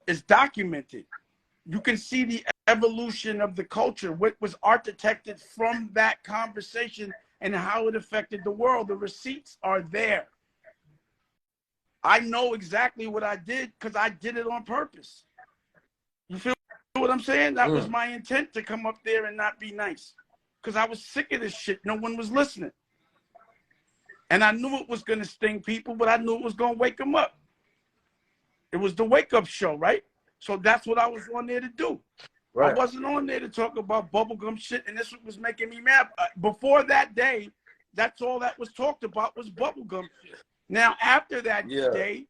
It's documented. You can see the evolution of the culture, what was architected from that conversation and how it affected the world. The receipts are there. I know exactly what I did because I did it on purpose. You feel what I'm saying? That was my intent, to come up there and not be nice. Because I was sick of this shit. No one was listening. And I knew it was going to sting people, but I knew it was going to wake them up. It was the wake-up show, right? So that's what I was on there to do. Right. I wasn't on there to talk about bubblegum shit, and this was making me mad. Before that day, that's all that was talked about was bubblegum shit. Now, after that day,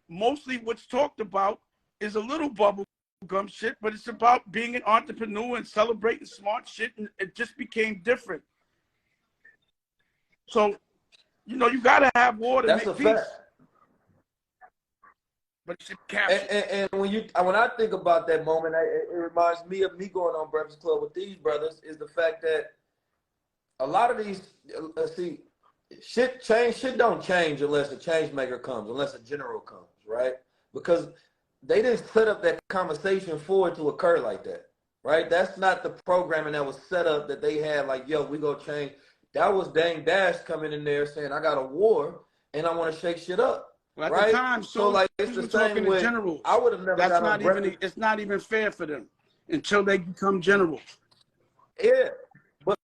mostly what's talked about is a little bubblegum shit, but it's about being an entrepreneur and celebrating smart shit, and it just became different. So, you know, you got to have war to make peace. Fact. But it should capture. And when I think about that moment, it reminds me of me going on Breakfast Club with these brothers, is the fact that a lot of these, shit don't change unless a change maker comes, unless a general comes, right? Because they didn't set up that conversation for it to occur like that, right? That's not the programming that was set up that they had, like, yo, we go change. That was Dang Dash coming in there saying, I got a war and I want to shake shit up. Well, at right? the time, so like it's the same with generals. I would have never. That's not even. It's not even fair for them until they become generals. Yeah, but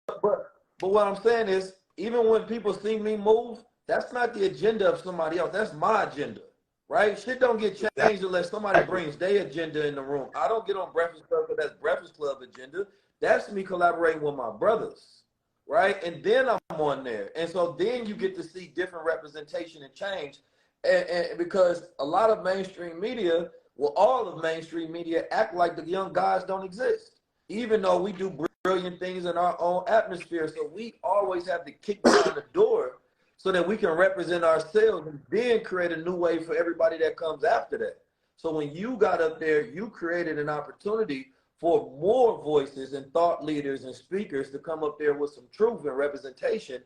what I'm saying is, even when people see me move, that's not the agenda of somebody else. That's my agenda, right? Shit don't get changed unless somebody brings their agenda in the room. I don't get on Breakfast Club because that's Breakfast Club agenda. That's me collaborating with my brothers, right? And then I'm on there, and so then you get to see different representation and change. And because a lot of mainstream media, well, all of mainstream media act like the young guys don't exist, even though we do brilliant things in our own atmosphere. So we always have to kick down the door so that we can represent ourselves and then create a new way for everybody that comes after that. So when you got up there, you created an opportunity for more voices and thought leaders and speakers to come up there with some truth and representation.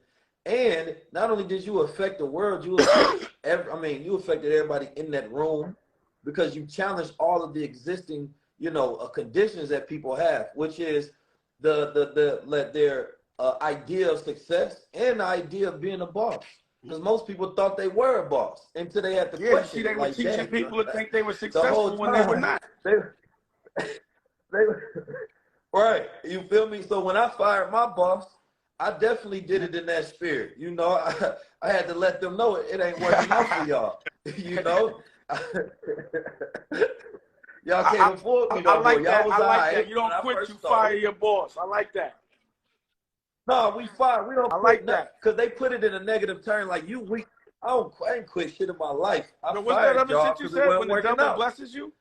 And not only did you affect the world, you affected you affected everybody in that room, because you challenged all of the existing, conditions that people have, which is their idea of success and the idea of being a boss. Because most people thought they were a boss until they had to question. See, they were teaching people to think they were successful when they were not. Right. You feel me? So when I fired my boss, I definitely did it in that spirit. I had to let them know it ain't working out for y'all. Y'all can't afford me. I like that. I like that. You don't quit, you fire your boss. I like that. No, we fire. We don't quit. I like that. Because they put it in a negative term, like you weak. I ain't quit shit in my life. I But what's that fired other y'all shit you because it said? wasn't When the working devil out. blesses you?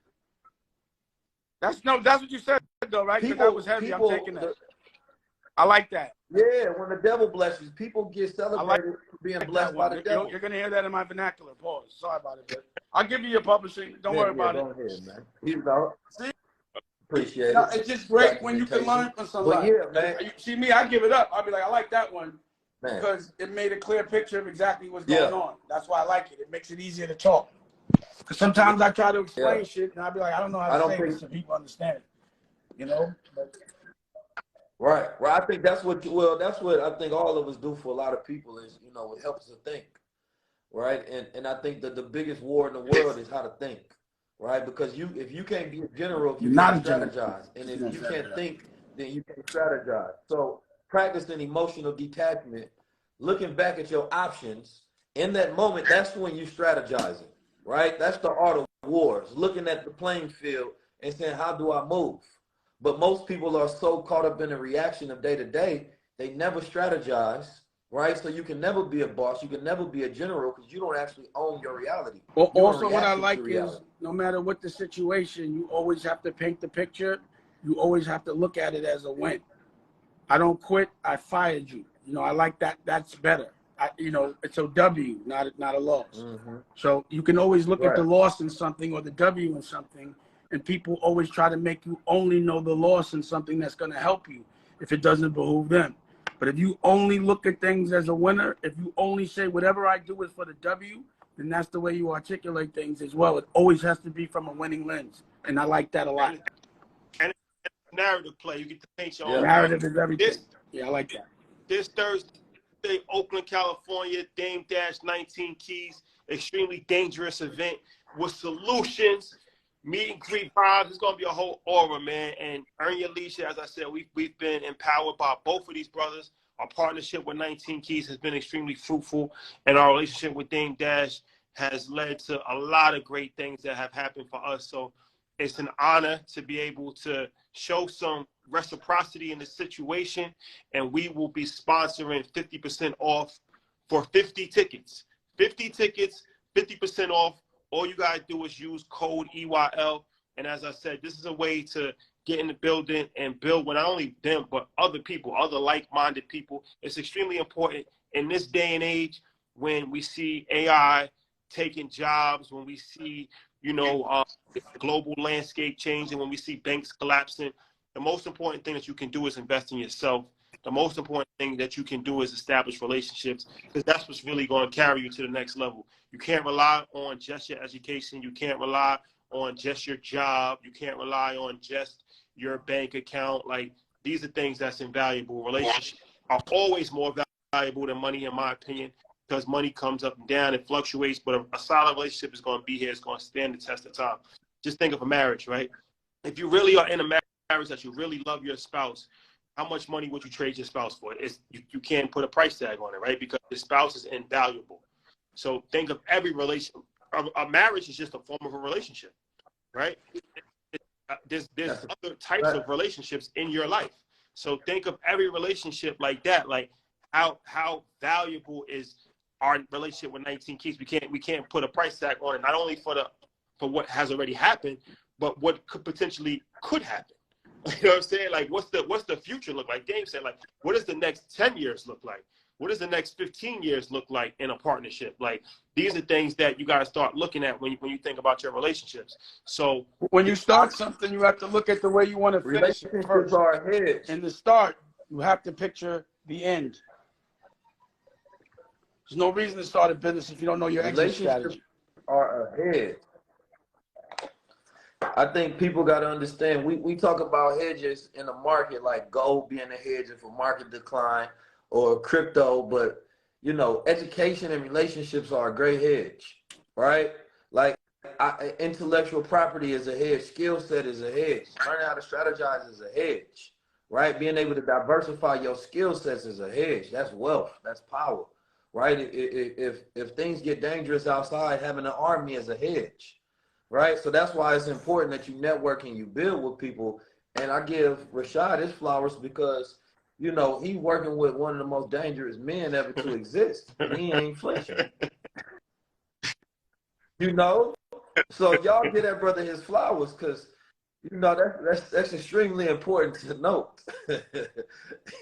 That's what you said though, right? Because that was heavy. I'm taking that. I like that. Yeah, when the devil blesses, people get I like celebrated for being that blessed by one. the devil. You're gonna hear that in my vernacular. Pause. Sorry about it, but I'll give you your publishing. Don't Yeah, worry about go it. ahead, man. You know, See, appreciate no, it. it's just great when you can Documentation. learn from But somebody. yeah, man. You see me, I give it up. I'll be like, I like that one Man. because it made a clear picture of exactly what's Yeah. going on. That's why I like it. It makes it easier to talk. Because sometimes I try to explain shit and I'll be like, I don't know how to say this so people understand it. You know? Right. Well, I think that's what I think all of us do for a lot of people is, you know, it helps us think. Right. And I think that the biggest war in the world is how to think. Right. Because if you can't be a general, if you can't strategize, and if you can't think, then you can't strategize. So practicing emotional detachment, looking back at your options in that moment, that's when you strategizing. Right. That's the art of wars, looking at the playing field and saying, how do I move? But most people are so caught up in the reaction of day to day, they never strategize, right? So you can never be a boss. You can never be a general because you don't actually own your reality. Well, also, what I like is no matter what the situation, you always have to paint the picture. You always have to look at it as a win. I don't quit. I fired you. You know, I like that. That's better. It's a W, not a loss. Mm-hmm. So you can always look at the loss in something or the W in something. And people always try to make you only know the loss in something that's going to help you if it doesn't behoove them. But if you only look at things as a winner, if you only say whatever I do is for the W, then that's the way you articulate things as well. It always has to be from a winning lens. And I like that a lot. And narrative play. You get to paint your own narrative is everything. I like that. This Thursday, Oakland, California, Dame Dash 19 Keys, extremely dangerous event with solutions. Meet and greet vibes. It's gonna be a whole aura, man. And Earn Your Leisure, as I said, we've been empowered by both of these brothers. Our partnership with 19 Keys has been extremely fruitful, and our relationship with Dame Dash has led to a lot of great things that have happened for us. So it's an honor to be able to show some reciprocity in the situation, and we will be sponsoring 50% off for 50 tickets. 50 tickets, 50% off. All you guys do is use code EYL. And as I said, this is a way to get in the building and build with not only them, but other people, other like-minded people. It's extremely important in this day and age when we see AI taking jobs, when we see, global landscape changing, when we see banks collapsing. The most important thing that you can do is invest in yourself. The most important thing that you can do is establish relationships, because that's what's really going to carry you to the next level. You can't rely on just your education. You can't rely on just your job. You can't rely on just your bank account. Like, these are things that's invaluable. Relationships are always more valuable than money, in my opinion, because money comes up and down, it fluctuates, but a solid relationship is going to be here. It's going to stand the test of time. Just think of a marriage, right? If you really are in a marriage that you really love your spouse, how much money would you trade your spouse for? You can't put a price tag on it, right? Because your spouse is invaluable. So think of every relationship. A marriage is just a form of a relationship, right? There's other types of relationships in your life. So think of every relationship like that. Like how valuable is our relationship with 19 Keys? We can't put a price tag on it. Not only for what has already happened, but what could happen. You know what I'm saying? Like, what's the future look like? Dave said, like, what does the next 10 years look like? What does the next 15 years look like in a partnership? Like, these are things that you got to start looking at when you think about your relationships. So when you start something, you have to look at the way you want to finish it first. In the start, you have to picture the end. There's no reason to start a business if you don't know your exit strategy. Are ahead. I think people got to understand, we talk about hedges in the market, like gold being a hedge for market decline or crypto, but, education and relationships are a great hedge, right? Like, intellectual property is a hedge, skill set is a hedge, learning how to strategize is a hedge, right? Being able to diversify your skill sets is a hedge. That's wealth, that's power, right? If things get dangerous outside, having an army is a hedge. Right, so that's why it's important that you network and you build with people. And I give Rashad his flowers because, he working with one of the most dangerous men ever to exist, and he ain't flinching. You know, so y'all get that brother his flowers, because you know that's extremely important to note.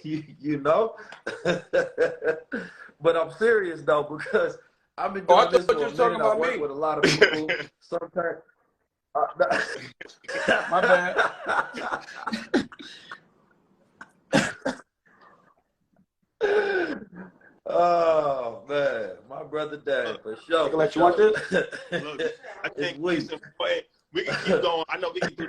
you know, but I'm serious though, because I've been Oh, I doing this thought you for a was talking minute. I about work me. with a lot of people. Sometimes. My bad. Oh man, my brother Dan, Look, for I sure, can for let you want sure. this. look, I It's think it's weak. important. We can keep going. I know we can do.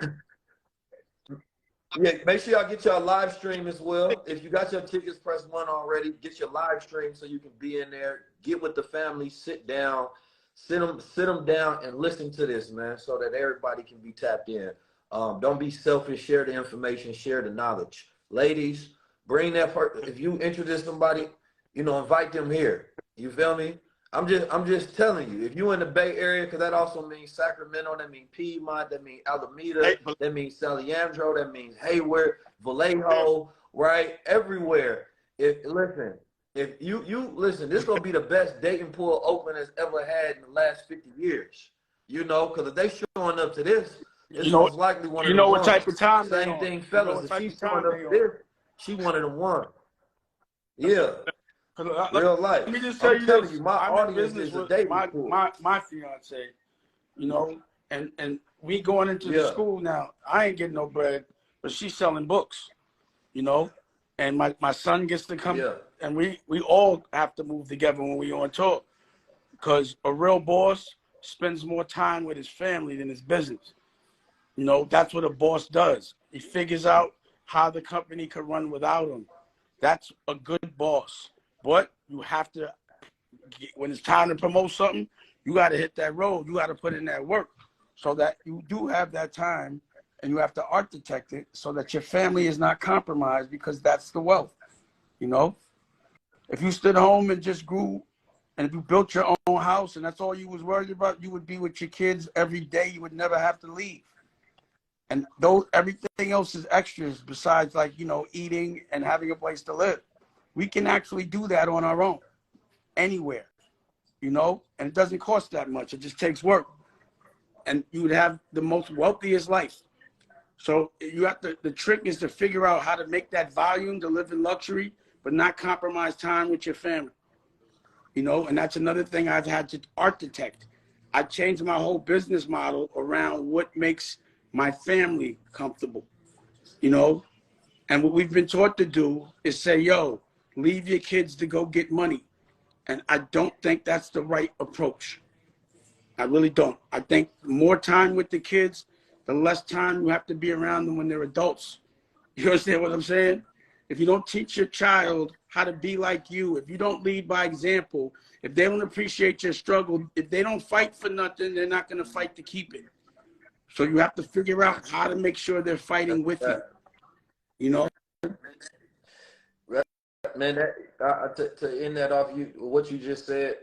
Yeah, make sure y'all get your live stream as well. If you got your tickets, press 1 already. Get your live stream so you can be in there. Get with the family. Sit down. Sit them down and listen to this, man, so that everybody can be tapped in. Don't be selfish. Share the information. Share the knowledge. Ladies, bring that part. If you introduce somebody, invite them here. You feel me? I'm just telling you, if you in the Bay Area, because that also means Sacramento, that means Piedmont, that means Alameda, Hey, that means San Leandro, that means Hayward, Vallejo, right? Everywhere. If you listen, this is gonna be the best dating pool Oakland has ever had in the last 50 years. Because if they showing up to this, it's You know, most likely one of you the know what type ones. of time they Same on. thing, You know fellas. what If type she's of showing time up they to on. this, she one of the ones. Yeah. Real Let life. me just tell I'm you telling this. you, my I'm in audience business is a with dating my pool. my fiance, and we going into the Yeah. school now. I ain't getting no bread, but she's selling books, and my son gets to come, Yeah. and we all have to move together when we on tour, because a real boss spends more time with his family than his business. That's what a boss does. He figures out how the company could run without him. That's a good boss. But you have to, when it's time to promote something, you got to hit that road. You got to put in that work so that you do have that time, and you have to architect it so that your family is not compromised, because that's the wealth. If you stood home and just grew, and if you built your own house and that's all you was worried about, you would be with your kids every day. You would never have to leave. And everything else is extras besides, like, eating and having a place to live. We can actually do that on our own, anywhere, and it doesn't cost that much. It just takes work. And you would have the most wealthiest life. So the trick is to figure out how to make that volume to live in luxury, but not compromise time with your family. And that's another thing I've had to architect. I changed my whole business model around what makes my family comfortable, and what we've been taught to do is say, yo, leave your kids to go get money. And I don't think that's the right approach. I really don't. I think more time with the kids, the less time you have to be around them when they're adults. You understand what I'm saying? If you don't teach your child how to be like you, if you don't lead by example, if they don't appreciate your struggle, if they don't fight for nothing, they're not going to fight to keep it. So you have to figure out how to make sure they're fighting with you. Man, to end that off, what you just said,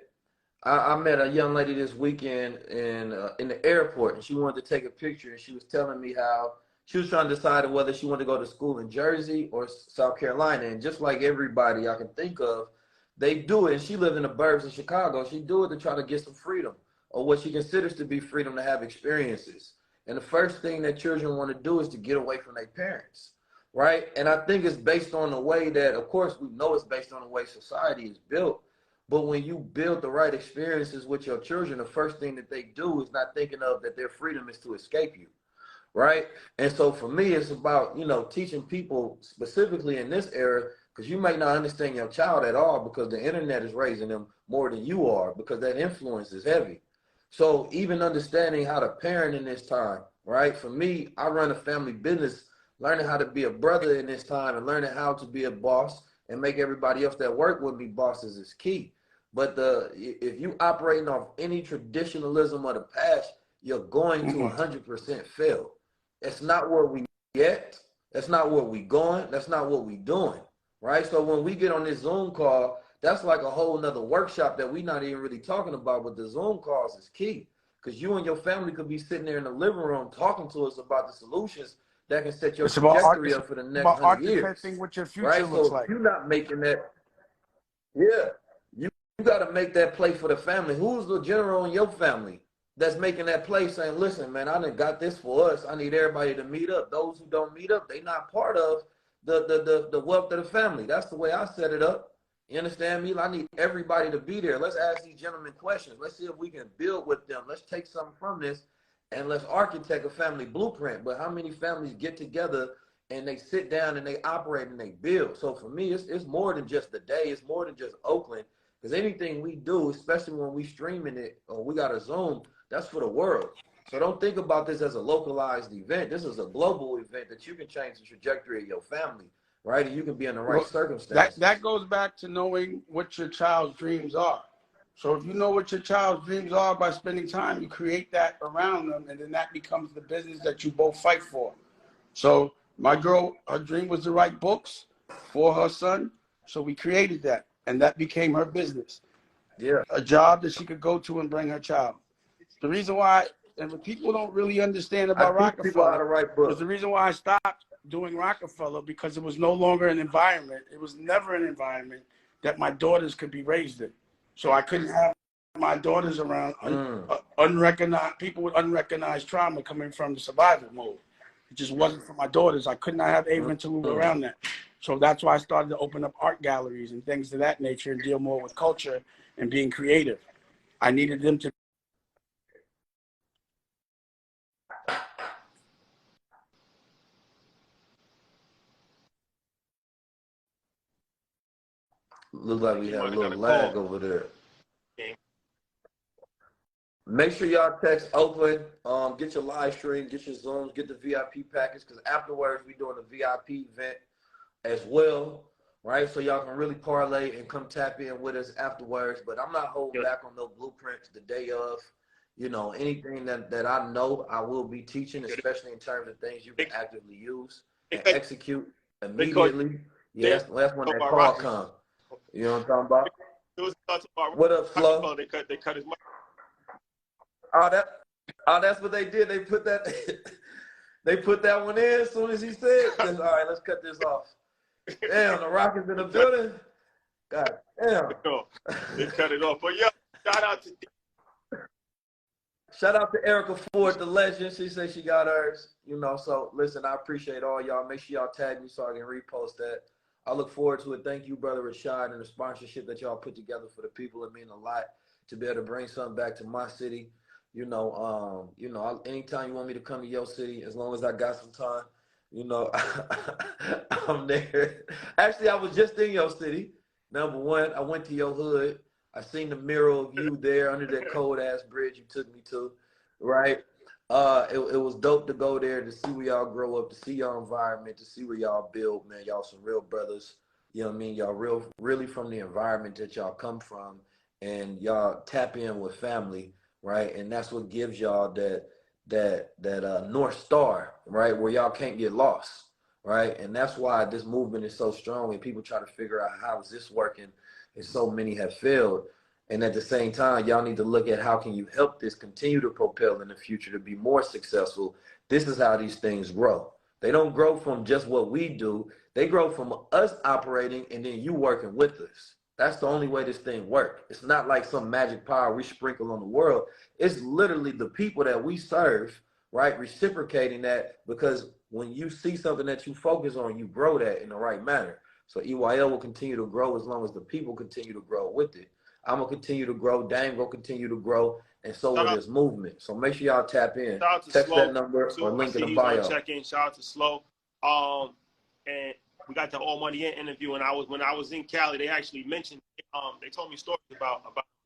I met a young lady this weekend in the airport, and she wanted to take a picture, and she was telling me how she was trying to decide whether she wanted to go to school in Jersey or South Carolina. And just like everybody I can think of, they do it. And she lived in the burbs in Chicago. She do it to try to get some freedom, or what she considers to be freedom, to have experiences. And the first thing that children want to do is to get away from their parents, right? And I think it's based on the way that, of course, we know it's based on the way society is built. But when you build the right experiences with your children, the first thing that they do is not thinking of that their freedom is to escape you, right? And so for me, it's about, teaching people specifically in this era, because you might not understand your child at all, because the internet is raising them more than you are, because that influence is heavy. So even understanding how to parent in this time, right? For me, I run a family business. Learning how to be a brother in this time and learning how to be a boss and make everybody else that work with me bosses is key. But if you operating off any traditionalism of the past, you're going to 100% fail. It's not where we get. That's not where we going. That's not what we doing, right? So when we get on this Zoom call, that's like a whole nother workshop that we're not even really talking about. But the Zoom calls is key, because you and your family could be sitting there in the living room talking to us about the solutions that can set your trajectory up for the next 100 years, architecting what your future right? looks So if like. you're not making that, yeah, you got to make that play for the family. Who's the general in your family? that's making that play saying, listen, man, I done got this for us. I need everybody to meet up. Those who don't meet up, they not part of the wealth of the family. That's the way I set it up. You understand me? I need everybody to be there. Let's ask these gentlemen questions. Let's see if we can build with them. Let's take something from this and let's architect a family blueprint. But how many families get together and they sit down and they operate and they build? So for me, it's more than just the day. It's more than just Oakland. Because anything we do, especially when we streaming it or we got a Zoom, that's for the world. So don't think about this as a localized event. This is a global event that you can change the trajectory of your family, right? And you can be in the right circumstances. That goes back to knowing what your child's dreams are. So if you know what your child's dreams are by spending time, you create that around them, and then that becomes the business that you both fight for. So my girl, her dream was to write books for her son. So we created that, and that became her business. Yeah. A job that she could go to and bring her child. The reason why, and what people don't really understand about I teach people how to Rockefeller, write was books. the reason why I stopped doing Rockefeller, because it was no longer an environment. It was never an environment that my daughters could be raised in. So I couldn't have my daughters around unrecognized people with unrecognized trauma coming from the survival mode. It just wasn't for my daughters. I could not have Ava and Tallulah around that. So that's why I started to open up art galleries and things of that nature and deal more with culture and being creative. I needed them to. Look like we You have a might have little got a lag call. over there. Okay. Make sure y'all text Oakland, get your live stream, get your Zooms, get the VIP package, because afterwards we doing a VIP event as well, right? So y'all can really parlay and come tap in with us afterwards. But I'm not holding back on no blueprints the day of. You know, anything that I know I will be teaching, especially in terms of things you can actively use and execute immediately. Yeah, that's when that call comes. You know what I'm talking about? What up, Flo? They cut his mic. Oh, that's what they did. They put that they put that one in as soon as he said, all right, let's cut this off. Damn, the Rockets in the building. God damn. They cut it off. But yeah, shout out to Erica Ford, the legend. She said she got hers. You know, so listen, I appreciate all y'all. Make sure y'all tag me so I can repost that. I look forward to it. Thank you, Brother Rashad, and the sponsorship that y'all put together for the people. It means a lot to be able to bring something back to my city. Anytime you want me to come to your city, as long as I got some time, I'm there. Actually, I was just in your city. Number one, I went to your hood. I seen the mural of you there under that cold ass bridge you took me to, right? It was dope to go there to see where y'all grow up, to see y'all environment, to see where y'all build, man. Y'all some real brothers. You know what I mean? Y'all really from the environment that y'all come from, and y'all tap in with family, right? And that's what gives y'all that North Star, right? Where y'all can't get lost, right? And that's why this movement is so strong and people try to figure out how is this working, and so many have failed. And at the same time, y'all need to look at how can you help this continue to propel in the future to be more successful. This is how these things grow. They don't grow from just what we do. They grow from us operating and then you working with us. That's the only way this thing works. It's not like some magic power we sprinkle on the world. It's literally the people that we serve, right, reciprocating that, because when you see something that you focus on, you grow that in the right manner. So EYL will continue to grow as long as the people continue to grow with it. I'm going to continue to grow. Dame will continue to grow. And so will this movement. So make sure y'all tap in. Shout out to Text Slow that number too. or link in the he's bio. on check-in. Shout out to Slow. And we got the All Money In interview. And when I was in Cali, they actually mentioned, they told me stories about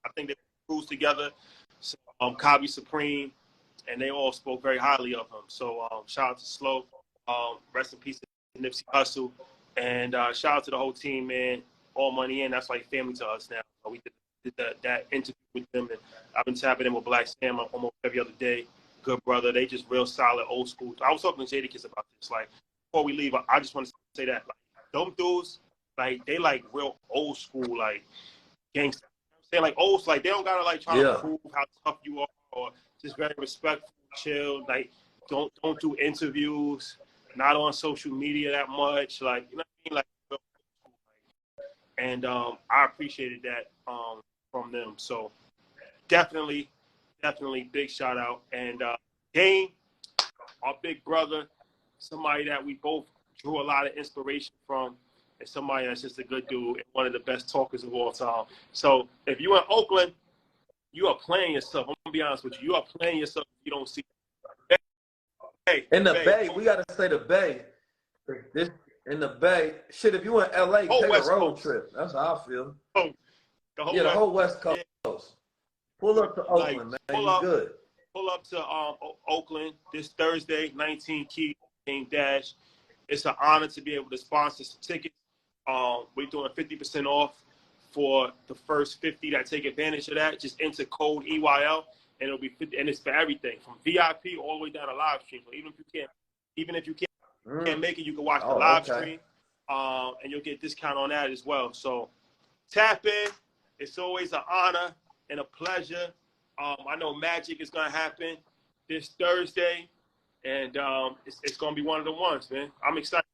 I think they cruised together, so, Kabi Supreme, and they all spoke very highly of him. So shout out to Slow. Rest in peace to Nipsey Hussle. And shout out to the whole team, man. All Money In, that's like family to us now. So we did that interview with them, and I've been tapping in with Black Sam almost every other day. Good brother. They just real solid, old school. I was talking to Jadakiss about this. Like, before we leave, I just want to say that, like, them dudes, like, they like real old school, like, gangster. You know what I'm saying? Like, old, like, they don't gotta like try to prove how tough you are, or just very respectful, chill. Like, don't do interviews, not on social media that much. Like, you know what I mean? Like, real old school, like, and I appreciated that from them. So definitely definitely big shout out. And Dane, our big brother, somebody that we both drew a lot of inspiration from, and somebody that's just a good dude and one of the best talkers of all time. So if you're in Oakland, you are playing yourself. I'm gonna be honest with you. You are playing yourself if you don't see it. Hey, In the Bay, we gotta say the Bay. This in the Bay. Shit, if you in LA, whole take a West road Coast. trip. That's how I feel. Oh, the whole West Coast. Yeah. Pull up to Oakland, man. Pull You up, good. pull up to Oakland this Thursday, 19 Key Game Dash. It's an honor to be able to sponsor some tickets. We're doing 50% off for the first 50 that take advantage of that. Just enter code EYL, and it'll be 50, and it's for everything from VIP all the way down to live stream. So even if you can't make it, you can watch the live stream, and you'll get a discount on that as well. So tap in. It's always an honor and a pleasure. I know Magic is gonna happen this Thursday, and it's gonna be one of the ones, man. I'm excited.